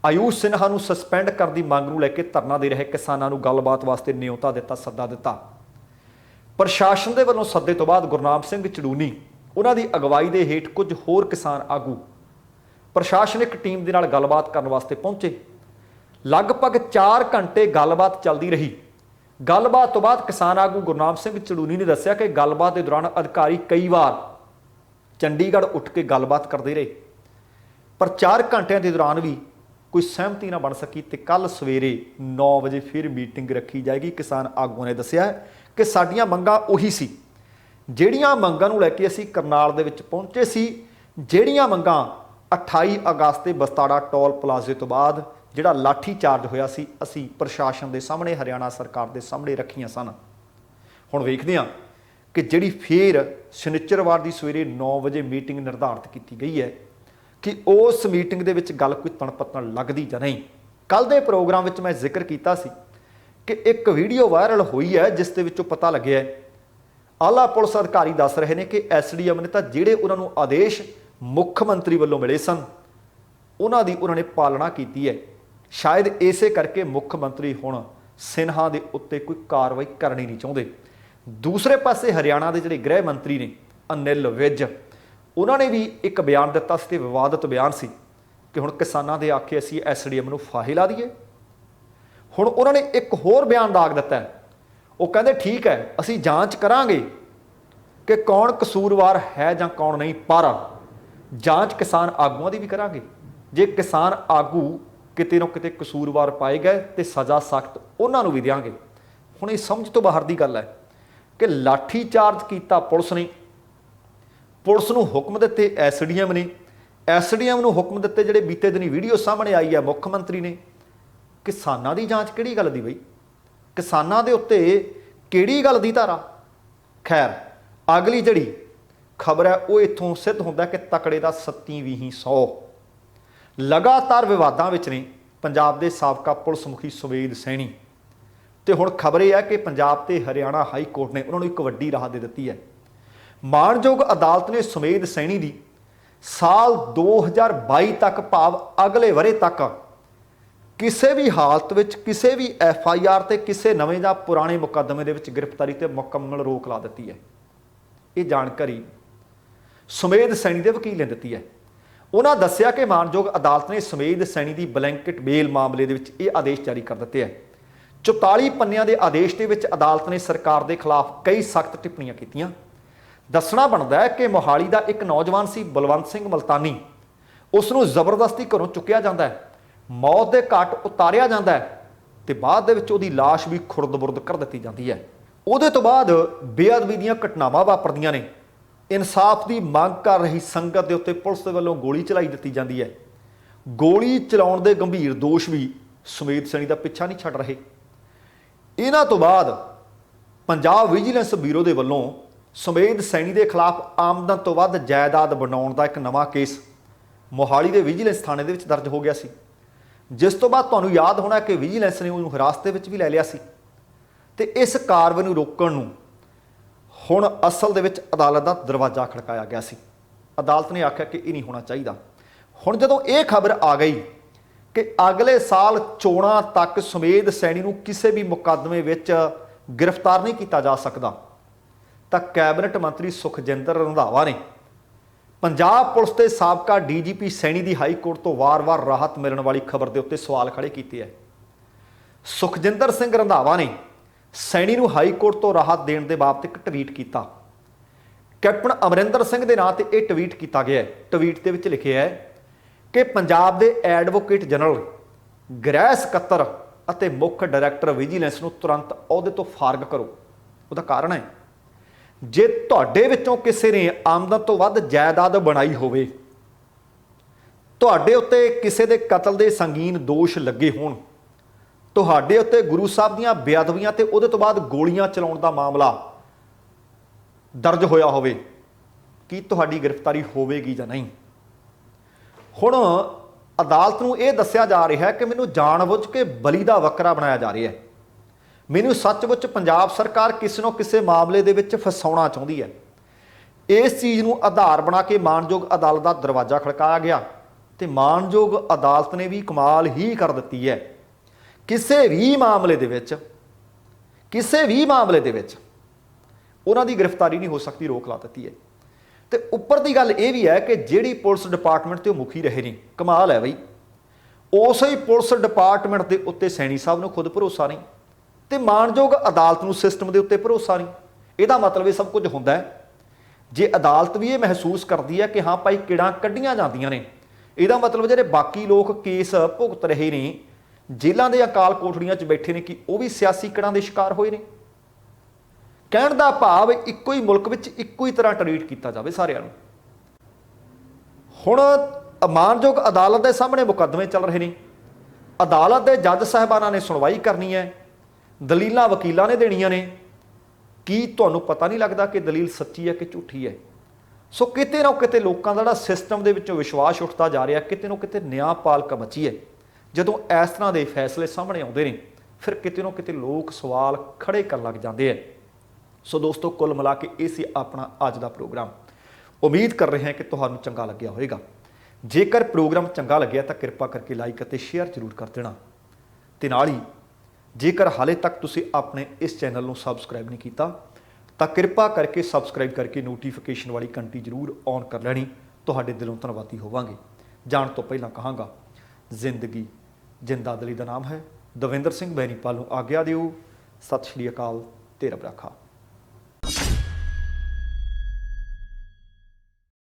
ਆਯੂਸ਼ ਸਿਨਹਾ ਨੂੰ ਸਸਪੈਂਡ ਕਰਨ ਦੀ ਮੰਗ ਨੂੰ ਲੈ ਕੇ ਧਰਨਾ ਦੇ ਰਹੇ ਕਿਸਾਨਾਂ ਨੂੰ ਗੱਲਬਾਤ ਵਾਸਤੇ ਨਿਯੋਤਾ ਦਿੱਤਾ, ਸੱਦਾ ਦਿੱਤਾ। ਪ੍ਰਸ਼ਾਸਨ ਦੇ ਵੱਲੋਂ ਸੱਦੇ ਤੋਂ ਬਾਅਦ ਗੁਰਨਾਮ ਸਿੰਘ ਚੜੂਨੀ, ਉਹਨਾਂ ਦੀ ਅਗਵਾਈ ਦੇ ਹੇਠ ਕੁਝ ਹੋਰ ਕਿਸਾਨ ਆਗੂ ਪ੍ਰਸ਼ਾਸਨਿਕ ਟੀਮ ਦੇ ਨਾਲ ਗੱਲਬਾਤ ਕਰਨ ਵਾਸਤੇ ਪਹੁੰਚੇ। ਲਗਭਗ 4 ਘੰਟੇ ਗੱਲਬਾਤ ਚੱਲਦੀ ਰਹੀ। ਗੱਲਬਾਤ ਤੋਂ ਬਾਅਦ ਕਿਸਾਨ ਆਗੂ ਗੁਰਨਾਮ ਸਿੰਘ ਚੜੂਨੀ ਨੇ ਦੱਸਿਆ ਕਿ ਗੱਲਬਾਤ ਦੇ ਦੌਰਾਨ ਅਧਿਕਾਰੀ ਕਈ ਵਾਰ ਚੰਡੀਗੜ੍ਹ ਉੱਠ ਕੇ ਗੱਲਬਾਤ ਕਰਦੇ ਰਹੇ, ਪਰ 4 ਘੰਟਿਆਂ ਦੇ ਦੌਰਾਨ ਵੀ ਕੋਈ ਸਹਿਮਤੀ ਨਾ ਬਣ ਸਕੀ ਤੇ ਕੱਲ ਸਵੇਰੇ 9 ਵਜੇ ਫਿਰ ਮੀਟਿੰਗ ਰੱਖੀ ਜਾਏਗੀ। ਕਿਸਾਨ ਆਗੂਆਂ ਨੇ ਦੱਸਿਆ ਕਿ ਸਾਡੀਆਂ ਮੰਗਾਂ ਉਹੀ ਸੀ ਜਿਹੜੀਆਂ ਮੰਗਾਂ ਨੂੰ ਲੈ ਕੇ ਅਸੀਂ ਕਰਨਾਲ ਦੇ ਵਿੱਚ ਪਹੁੰਚੇ ਸੀ, ਜਿਹੜੀਆਂ ਮੰਗਾਂ 28 ਅਗਸਤ ਤੇ ਬਸਤਾੜਾ ਟੋਲ ਪਲਾਜ਼ੇ ਤੋਂ ਬਾਅਦ ਜਿਹੜਾ ਲਾਠੀ ਚਾਰਜ ਹੋਇਆ ਸੀ, ਅਸੀਂ ਪ੍ਰਸ਼ਾਸਨ ਦੇ ਸਾਹਮਣੇ, ਹਰਿਆਣਾ ਸਰਕਾਰ ਦੇ ਸਾਹਮਣੇ ਰੱਖੀਆਂ ਸਨ। ਹੁਣ ਵੇਖਦੇ ਹਾਂ ਕਿ ਜਿਹੜੀ ਫੇਰ ਸ਼ਨੀਚਰਵਾਰ ਦੀ ਸਵੇਰੇ 9 ਵਜੇ ਮੀਟਿੰਗ ਨਿਰਧਾਰਿਤ ਕੀਤੀ ਗਈ ਹੈ ਕਿ ਉਸ ਮੀਟਿੰਗ ਦੇ ਵਿੱਚ ਗੱਲ ਕੋਈ ਤਣਪਤਣ ਲੱਗਦੀ ਜਾਂ ਨਹੀਂ। ਕੱਲ ਦੇ ਪ੍ਰੋਗਰਾਮ ਵਿੱਚ ਮੈਂ ਜ਼ਿਕਰ ਕੀਤਾ ਸੀ ਕਿ ਇੱਕ ਵੀਡੀਓ ਵਾਇਰਲ ਹੋਈ ਹੈ ਜਿਸ ਦੇ ਵਿੱਚੋਂ ਪਤਾ ਲੱਗਿਆ ਆਲਾ ਪੁਲਿਸ ਅਧਿਕਾਰੀ ਦੱਸ ਰਹੇ ਨੇ ਕਿ SDM ਨੇ ਤਾਂ ਜਿਹੜੇ ਉਹਨਾਂ ਨੂੰ ਆਦੇਸ਼ ਮੁੱਖ ਮੰਤਰੀ ਵੱਲੋਂ ਮਿਲੇ ਸਨ ਉਹਨਾਂ ਦੀ ਉਹਨਾਂ ਨੇ ਪਾਲਣਾ ਕੀਤੀ ਹੈ। ਸ਼ਾਇਦ ਇਸੇ ਕਰਕੇ ਮੁੱਖ ਮੰਤਰੀ ਹੁਣ ਸਿਨਹਾ ਦੇ ਉੱਤੇ ਕੋਈ ਕਾਰਵਾਈ ਕਰਨੀ ਨਹੀਂ ਚਾਹੁੰਦੇ। ਦੂਸਰੇ ਪਾਸੇ ਹਰਿਆਣਾ ਦੇ ਜਿਹੜੇ ਗ੍ਰਹਿ ਮੰਤਰੀ ਨੇ ਅਨਿਲ ਵਿਜ, ਉਹਨਾਂ ਨੇ ਵੀ ਇੱਕ ਬਿਆਨ ਦਿੱਤਾ ਸੀ ਤੇ ਵਿਵਾਦਿਤ ਬਿਆਨ ਸੀ ਕਿ ਹੁਣ ਕਿਸਾਨਾਂ ਦੇ ਆਖੇ ਅਸੀਂ SDM ਨੂੰ ਫਾਹੇ ਲਾ ਦਈਏ। ਹੁਣ ਉਹਨਾਂ ਨੇ ਇੱਕ ਹੋਰ ਬਿਆਨ ਦਾਗ ਦਿੱਤਾ ਹੈ। ਉਹ ਕਹਿੰਦੇ ਠੀਕ ਹੈ, ਅਸੀਂ ਜਾਂਚ ਕਰਾਂਗੇ ਕਿ ਕੌਣ ਕਸੂਰਵਾਰ ਹੈ ਜਾਂ ਕੌਣ ਨਹੀਂ, ਪਰ ਜਾਂਚ ਕਿਸਾਨ ਆਗੂਆਂ ਦੀ ਵੀ ਕਰਾਂਗੇ। ਜੇ ਕਿਸਾਨ ਆਗੂ ਕਿਤੇ ਨਾ ਕਿਤੇ ਕਸੂਰਵਾਰ ਪਾਏ ਗਏ ਤੇ ਸਜ਼ਾ ਸਖਤ ਉਹਨਾਂ ਨੂੰ ਵੀ ਦੇਵਾਂਗੇ। ਹੁਣ ਇਹ ਸਮਝ ਤੋਂ ਬਾਹਰ ਦੀ ਗੱਲ ਹੈ ਕਿ ਲਾਠੀ ਚਾਰਜ ਕੀਤਾ ਪੁਲਿਸ ਨੇ, ਪੁਲਿਸ ਨੂੰ ਹੁਕਮ ਦਿੱਤੇ SDM ਨੇ, SDM ਨੂੰ ਹੁਕਮ ਦਿੱਤੇ ਜਿਹੜੇ ਬੀਤੇ ਦਿਨੀ ਵੀਡੀਓ ਸਾਹਮਣੇ ਆਈ ਹੈ ਮੁੱਖ ਮੰਤਰੀ ਨੇ। ਕਿਸਾਨਾਂ ਦੀ ਜਾਂਚ ਕਿਹੜੀ ਗੱਲ ਦੀ ਬਈ? ਕਿਸਾਨਾਂ ਦੇ ਉੱਤੇ ਕਿਹੜੀ ਗੱਲ ਦੀ ਧਾਰਾ? ਖੈਰ, ਅਗਲੀ ਜਿਹੜੀ ਖਬਰ ਹੈ ਉਹ ਇੱਥੋਂ ਸਿੱਧ ਹੁੰਦਾ ਕਿ ਤਕੜੇ ਦਾ 27-20 ਲਗਾਤਾਰ ਵਿਵਾਦਾਂ ਵਿੱਚ ਨੇ ਪੰਜਾਬ ਦੇ ਸਾਬਕਾ ਪੁਲਿਸ ਮੁਖੀ ਸੁਮੇਧ ਸੈਣੀ। ਤੇ ਹੁਣ ਖਬਰ ਇਹ ਹੈ ਕਿ ਪੰਜਾਬ ਤੇ ਹਰਿਆਣਾ ਹਾਈ ਕੋਰਟ ਨੇ ਉਹਨਾਂ ਨੂੰ ਇੱਕ ਵੱਡੀ ਰਾਹਤ ਦੇ ਦਿੱਤੀ ਹੈ। ਮਾਣਯੋਗ ਅਦਾਲਤ ਨੇ ਸੁਮੇਧ ਸੈਣੀ ਦੀ ਸਾਲ 2022 ਤੱਕ, ਭਾਵ ਅਗਲੇ ਵਰ੍ਹੇ ਤੱਕ ਕਿਸੇ ਵੀ ਹਾਲਤ ਵਿੱਚ ਕਿਸੇ ਵੀ FIR ਤੇ ਕਿਸੇ ਨਵੇਂ ਜਾਂ ਪੁਰਾਣੇ ਮੁਕੱਦਮੇ ਦੇ ਵਿੱਚ ਗ੍ਰਿਫਤਾਰੀ ਤੇ ਮੁਕੰਮਲ ਰੋਕ ਲਾ ਦਿੱਤੀ ਹੈ। ਇਹ ਜਾਣਕਾਰੀ ਸੁਮੇਧ ਸੈਣੀ ਦੇ ਵਕੀਲ ਨੇ ਦਿੱਤੀ ਹੈ। ਉਹਨਾਂ ਦੱਸਿਆ ਕਿ ਮਾਣਯੋਗ ਅਦਾਲਤ ਨੇ ਸੁਮੇਧ ਸੈਣੀ ਦੀ ਬਲੈਂਕਟ ਬੇਲ ਮਾਮਲੇ ਦੇ ਵਿੱਚ ਇਹ ਆਦੇਸ਼ ਜਾਰੀ ਕਰ ਦਿੱਤੇ ਹੈ। 44 ਪੰਨਿਆਂ ਦੇ ਆਦੇਸ਼ ਦੇ ਵਿੱਚ ਅਦਾਲਤ ਨੇ ਸਰਕਾਰ ਦੇ ਖਿਲਾਫ ਕਈ ਸਖਤ ਟਿੱਪਣੀਆਂ ਕੀਤੀਆਂ। ਦੱਸਣਾ ਬਣਦਾ ਹੈ ਕਿ ਮੋਹਾਲੀ ਦਾ ਇੱਕ ਨੌਜਵਾਨ ਸੀ ਬਲਵੰਤ ਸਿੰਘ ਮਲਤਾਨੀ, ਉਸ ਨੂੰ ਜ਼ਬਰਦਸਤੀ ਘਰੋਂ ਚੁੱਕਿਆ ਜਾਂਦਾ ਹੈ, ਮੌਤ ਦੇ ਘਾਟ ਉਤਾਰਿਆ ਜਾਂਦਾ ਹੈ ਤੇ ਬਾਅਦ ਦੇ ਵਿੱਚ ਉਹਦੀ ਲਾਸ਼ ਵੀ ਖੁਰਦ-ਬੁਰਦ ਕਰ ਦਿੱਤੀ ਜਾਂਦੀ ਹੈ। ਉਹਦੇ ਤੋਂ ਬਾਅਦ ਬੇਅਦਬੀ ਦੀਆਂ ਘਟਨਾਵਾਂ ਵਾਪਰਦੀਆਂ ਨੇ। ਇਨਸਾਫ ਦੀ ਮੰਗ ਕਰ ਰਹੀ ਸੰਗਤ ਦੇ ਉੱਤੇ ਪੁਲਿਸ ਦੇ ਵੱਲੋਂ ਗੋਲੀ ਚਲਾਈ ਦਿੱਤੀ ਜਾਂਦੀ ਹੈ। ਗੋਲੀ ਚਲਾਉਣ ਦੇ ਗੰਭੀਰ ਦੋਸ਼ ਵੀ ਸੁਮੇਧ ਸੈਣੀ ਦਾ ਪਿੱਛਾ ਨਹੀਂ ਛੱਡ ਰਹੇ। ਇਹਨਾਂ ਤੋਂ ਬਾਅਦ ਪੰਜਾਬ ਵਿਜੀਲੈਂਸ ਬਿਊਰੋ ਦੇ ਵੱਲੋਂ ਸੁਮੇਧ ਸੈਣੀ ਦੇ ਖਿਲਾਫ ਆਮਦਨ ਤੋਂ ਵੱਧ ਜਾਇਦਾਦ ਬਣਾਉਣ ਦਾ ਇੱਕ ਨਵਾਂ ਕੇਸ ਮੋਹਾਲੀ ਦੇ ਵਿਜੀਲੈਂਸ ਥਾਣੇ ਦੇ ਵਿੱਚ ਦਰਜ ਹੋ ਗਿਆ ਸੀ, ਜਿਸ ਤੋਂ ਬਾਅਦ ਤੁਹਾਨੂੰ ਯਾਦ ਹੋਣਾ ਕਿ ਵਿਜੀਲੈਂਸ ਨੇ ਉਹਨੂੰ ਹਿਰਾਸਤ ਦੇ ਵਿੱਚ ਵੀ ਲੈ ਲਿਆ ਸੀ। ਤੇ ਇਸ ਕਾਰਵਾਈ ਨੂੰ ਰੋਕਣ ਨੂੰ ਹੁਣ ਅਸਲ ਦੇ ਵਿੱਚ ਅਦਾਲਤ ਦਾ ਦਰਵਾਜ਼ਾ ਖੜਕਾਇਆ ਗਿਆ ਸੀ। ਅਦਾਲਤ ਨੇ ਆਖਿਆ ਕਿ ਇਹ ਨਹੀਂ ਹੋਣਾ ਚਾਹੀਦਾ। ਹੁਣ ਜਦੋਂ ਇਹ ਖਬਰ ਆ ਗਈ ਕਿ ਅਗਲੇ ਸਾਲ ਚੋਣਾਂ ਤੱਕ ਸੁਮੇਧ ਸੈਣੀ ਨੂੰ ਕਿਸੇ ਵੀ ਮੁਕੱਦਮੇ ਵਿੱਚ ਗ੍ਰਿਫਤਾਰ ਨਹੀਂ ਕੀਤਾ ਜਾ ਸਕਦਾ, ਤਾਂ ਕੈਬਨਿਟ ਮੰਤਰੀ ਸੁਖਜਿੰਦਰ ਰੰਧਾਵਾ ਨੇ ਪੰਜਾਬ ਪੁਲਿਸ ਦੇ ਸਾਬਕਾ ਡੀਜੀਪੀ ਸੈਣੀ ਦੀ ਹਾਈ ਕੋਰਟ ਤੋਂ ਵਾਰ-ਵਾਰ ਰਾਹਤ ਮਿਲਣ ਵਾਲੀ ਖਬਰ ਦੇ ਉੱਤੇ ਸਵਾਲ ਖੜੇ ਕੀਤੇ ਹੈ। ਸੁਖਜਿੰਦਰ ਸਿੰਘ ਰੰਧਾਵਾ ਨੇ ਸੈਣੀ ਨੂੰ ਹਾਈ ਕੋਰਟ ਤੋਂ ਰਾਹਤ ਦੇਣ ਦੇ ਬਾਬਤ ਇੱਕ ਟਵੀਟ ਕੀਤਾ। ਕੈਪਟਨ ਅਮਰਿੰਦਰ ਸਿੰਘ ਦੇ ਨਾਂ ਤੇ ਇਹ ਟਵੀਟ ਕੀਤਾ ਗਿਆ ਹੈ। ਟਵੀਟ ਦੇ ਵਿੱਚ ਲਿਖਿਆ ਹੈ ਕਿ ਪੰਜਾਬ ਦੇ ਐਡਵੋਕੇਟ ਜਨਰਲ, ਗ੍ਰਹਿ ਸਕੱਤਰ ਅਤੇ ਮੁੱਖ ਡਾਇਰੈਕਟਰ ਵਿਜੀਲੈਂਸ ਨੂੰ ਤੁਰੰਤ ਅਹੁਦੇ ਤੋਂ ਫਾਰਗ ਕਰੋ। ਉਹਦਾ ਕਾਰਨ ਹੈ, ਜੇ ਤੁਹਾਡੇ ਵਿੱਚੋਂ ਕਿਸੇ ਨੇ ਆਮਦਨ ਤੋਂ ਵੱਧ ਜਾਇਦਾਦ ਬਣਾਈ ਹੋਵੇ, ਤੁਹਾਡੇ ਉੱਤੇ ਕਿਸੇ ਦੇ ਕਤਲ ਦੇ ਸੰਗੀਨ ਦੋਸ਼ ਲੱਗੇ ਹੋਣ, ਤੁਹਾਡੇ ਉੱਤੇ ਗੁਰੂ ਸਾਹਿਬ ਦੀਆਂ ਬੇਅਦਬੀਆਂ ਤੇ ਉਹਦੇ ਤੋਂ ਬਾਅਦ ਗੋਲੀਆਂ ਚਲਾਉਣ ਦਾ ਮਾਮਲਾ ਦਰਜ ਹੋਇਆ ਹੋਵੇ, ਕੀ ਤੁਹਾਡੀ ਗ੍ਰਿਫਤਾਰੀ ਹੋਵੇਗੀ ਜਾਂ ਨਹੀਂ। ਹੁਣ ਅਦਾਲਤ ਨੂੰ ਇਹ ਦੱਸਿਆ ਜਾ ਰਿਹਾ ਹੈ ਕਿ ਮੈਨੂੰ ਜਾਣਬੁੱਝ ਕੇ ਬਲੀ ਦਾ ਬੱਕਰਾ ਬਣਾਇਆ ਜਾ ਰਿਹਾ ਹੈ। ਮੈਨੂੰ ਸੱਚਮੁੱਚ ਪੰਜਾਬ ਸਰਕਾਰ ਕਿਸੇ ਨੂੰ ਕਿਸੇ ਮਾਮਲੇ ਦੇ ਵਿੱਚ ਫਸਾਉਣਾ ਚਾਹੁੰਦੀ ਹੈ। ਇਸ ਚੀਜ਼ ਨੂੰ ਆਧਾਰ ਬਣਾ ਕੇ ਮਾਣਯੋਗ ਅਦਾਲਤ ਦਾ ਦਰਵਾਜ਼ਾ ਖੜਕਾਇਆ ਗਿਆ ਤੇ ਮਾਣਯੋਗ ਅਦਾਲਤ ਨੇ ਵੀ ਕਮਾਲ ਹੀ ਕਰ ਦਿੱਤੀ ਹੈ। ਕਿਸੇ ਵੀ ਮਾਮਲੇ ਦੇ ਵਿੱਚ ਉਹਨਾਂ ਦੀ ਗ੍ਰਿਫਤਾਰੀ ਨਹੀਂ ਹੋ ਸਕਦੀ, ਰੋਕ ਲਾ ਦਿੱਤੀ ਹੈ। ਤੇ ਉੱਪਰ ਦੀ ਗੱਲ ਇਹ ਵੀ ਹੈ ਕਿ ਜਿਹੜੀ ਪੁਲਿਸ ਡਿਪਾਰਟਮੈਂਟ ਤੇ ਉਹ ਮੁਖੀ ਰਹੇ ਨੇ, ਕਮਾਲ ਹੈ ਬਈ, ਉਸੇ ਹੀ ਪੁਲਿਸ ਡਿਪਾਰਟਮੈਂਟ ਦੇ ਉੱਤੇ ਸੈਣੀ ਸਾਹਿਬ ਨੂੰ ਖੁਦ ਭਰੋਸਾ ਨਹੀਂ ਤੇ ਮਾਣਯੋਗ ਅਦਾਲਤ ਨੂੰ ਸਿਸਟਮ ਦੇ ਉੱਤੇ ਭਰੋਸਾ ਨਹੀਂ। ਇਹਦਾ ਮਤਲਬ ਇਹ ਸਭ ਕੁਝ ਹੁੰਦਾ ਹੈ ਜੇ ਅਦਾਲਤ ਵੀ ਇਹ ਮਹਿਸੂਸ ਕਰਦੀ ਹੈ ਕਿ ਹਾਂ ਭਾਈ ਕਿਹੜਾਂ ਕੱਢੀਆਂ ਜਾਂਦੀਆਂ ਨੇ, ਇਹਦਾ ਮਤਲਬ ਜਿਹੜੇ ਬਾਕੀ ਲੋਕ ਕੇਸ ਭੁਗਤ ਰਹੇ ਨੇ, ਜੇਲ੍ਹਾਂ ਦੇ ਅਕਾਲ ਕੋਠੜੀਆਂ 'ਚ ਬੈਠੇ ਨੇ, ਕਿ ਉਹ ਵੀ ਸਿਆਸੀ ਕਿਹੜਾਂ ਦੇ ਸ਼ਿਕਾਰ ਹੋਏ ਨੇ। ਕਹਿਣ ਦਾ ਭਾਵ ਇੱਕੋ ਹੀ ਮੁਲਕ ਵਿੱਚ ਇੱਕੋ ਹੀ ਤਰ੍ਹਾਂ ਟਰੀਟ ਕੀਤਾ ਜਾਵੇ ਸਾਰਿਆਂ ਨੂੰ। ਹੁਣ ਮਾਣਯੋਗ ਅਦਾਲਤ ਦੇ ਸਾਹਮਣੇ ਮੁਕੱਦਮੇ ਚੱਲ ਰਹੇ ਨੇ, ਅਦਾਲਤ ਦੇ ਜੱਜ ਸਾਹਿਬਾਨਾਂ ਨੇ ਸੁਣਵਾਈ ਕਰਨੀ ਹੈ, ਦਲੀਲਾਂ ਵਕੀਲਾਂ ਨੇ ਦੇਣੀਆਂ ਨੇ। ਕੀ ਤੁਹਾਨੂੰ ਪਤਾ ਨਹੀਂ ਲੱਗਦਾ ਕਿ ਦਲੀਲ ਸੱਚੀ ਹੈ ਕਿ ਝੂਠੀ ਹੈ? ਸੋ ਕਿਤੇ ਨਾ ਕਿਤੇ ਲੋਕਾਂ ਦਾ ਜਿਹੜਾ ਸਿਸਟਮ ਦੇ ਵਿੱਚੋਂ ਵਿਸ਼ਵਾਸ ਉੱਠਦਾ ਜਾ ਰਿਹਾ, ਕਿਤੇ ਨਾ ਕਿਤੇ ਨਿਆਂਪਾਲਕਾ ਬਚੀ ਹੈ। ਜਦੋਂ ਇਸ ਤਰ੍ਹਾਂ ਦੇ ਫੈਸਲੇ ਸਾਹਮਣੇ ਆਉਂਦੇ ਨੇ, ਫਿਰ ਕਿਤੇ ਨਾ ਕਿਤੇ ਲੋਕ ਸਵਾਲ ਖੜੇ ਕਰਨ ਲੱਗ ਜਾਂਦੇ ਹੈ। ਸੋ ਦੋਸਤੋ, ਕੁੱਲ ਮਿਲਾ ਕੇ ਇਹ ਸੀ ਆਪਣਾ ਅੱਜ ਦਾ ਪ੍ਰੋਗਰਾਮ। ਉਮੀਦ ਕਰ ਰਹੇ ਹਾਂ ਕਿ ਤੁਹਾਨੂੰ ਚੰਗਾ ਲੱਗਿਆ ਹੋਵੇਗਾ। ਜੇਕਰ ਪ੍ਰੋਗਰਾਮ ਚੰਗਾ ਲੱਗਿਆ ਤਾਂ ਕਿਰਪਾ ਕਰਕੇ ਲਾਈਕ ਅਤੇ ਸ਼ੇਅਰ ਜ਼ਰੂਰ ਕਰ ਦੇਣਾ। ਤੇ ਨਾਲ ਹੀ ਜੇਕਰ ਹਾਲੇ ਤੱਕ ਤੁਸੀਂ ਆਪਣੇ ਇਸ ਚੈਨਲ ਨੂੰ ਸਬਸਕ੍ਰਾਈਬ ਨਹੀਂ ਕੀਤਾ ਤਾਂ ਕਿਰਪਾ ਕਰਕੇ ਸਬਸਕ੍ਰਾਈਬ ਕਰਕੇ ਨੋਟੀਫਿਕੇਸ਼ਨ ਵਾਲੀ ਘੰਟੀ ਜ਼ਰੂਰ ਔਨ ਕਰ ਲੈਣੀ। ਤੁਹਾਡੇ ਦਿਲੋਂ ਧੰਨਵਾਦੀ ਹੋਵਾਂਗੇ। ਜਾਣ ਤੋਂ ਪਹਿਲਾਂ ਕਹਾਂਗਾ, ਜ਼ਿੰਦਗੀ ਜਿੰਦਾ ਦਿਲੀ ਦਾ ਨਾਮ ਹੈ। ਦਵਿੰਦਰ ਸਿੰਘ ਬੈਨੀਪਾਲ ਨੂੰ ਆਗਿਆ ਦਿਓ। ਸਤਿ ਸ਼੍ਰੀ ਅਕਾਲ। ਤੇਰਾ ਭਰਾਖਾ।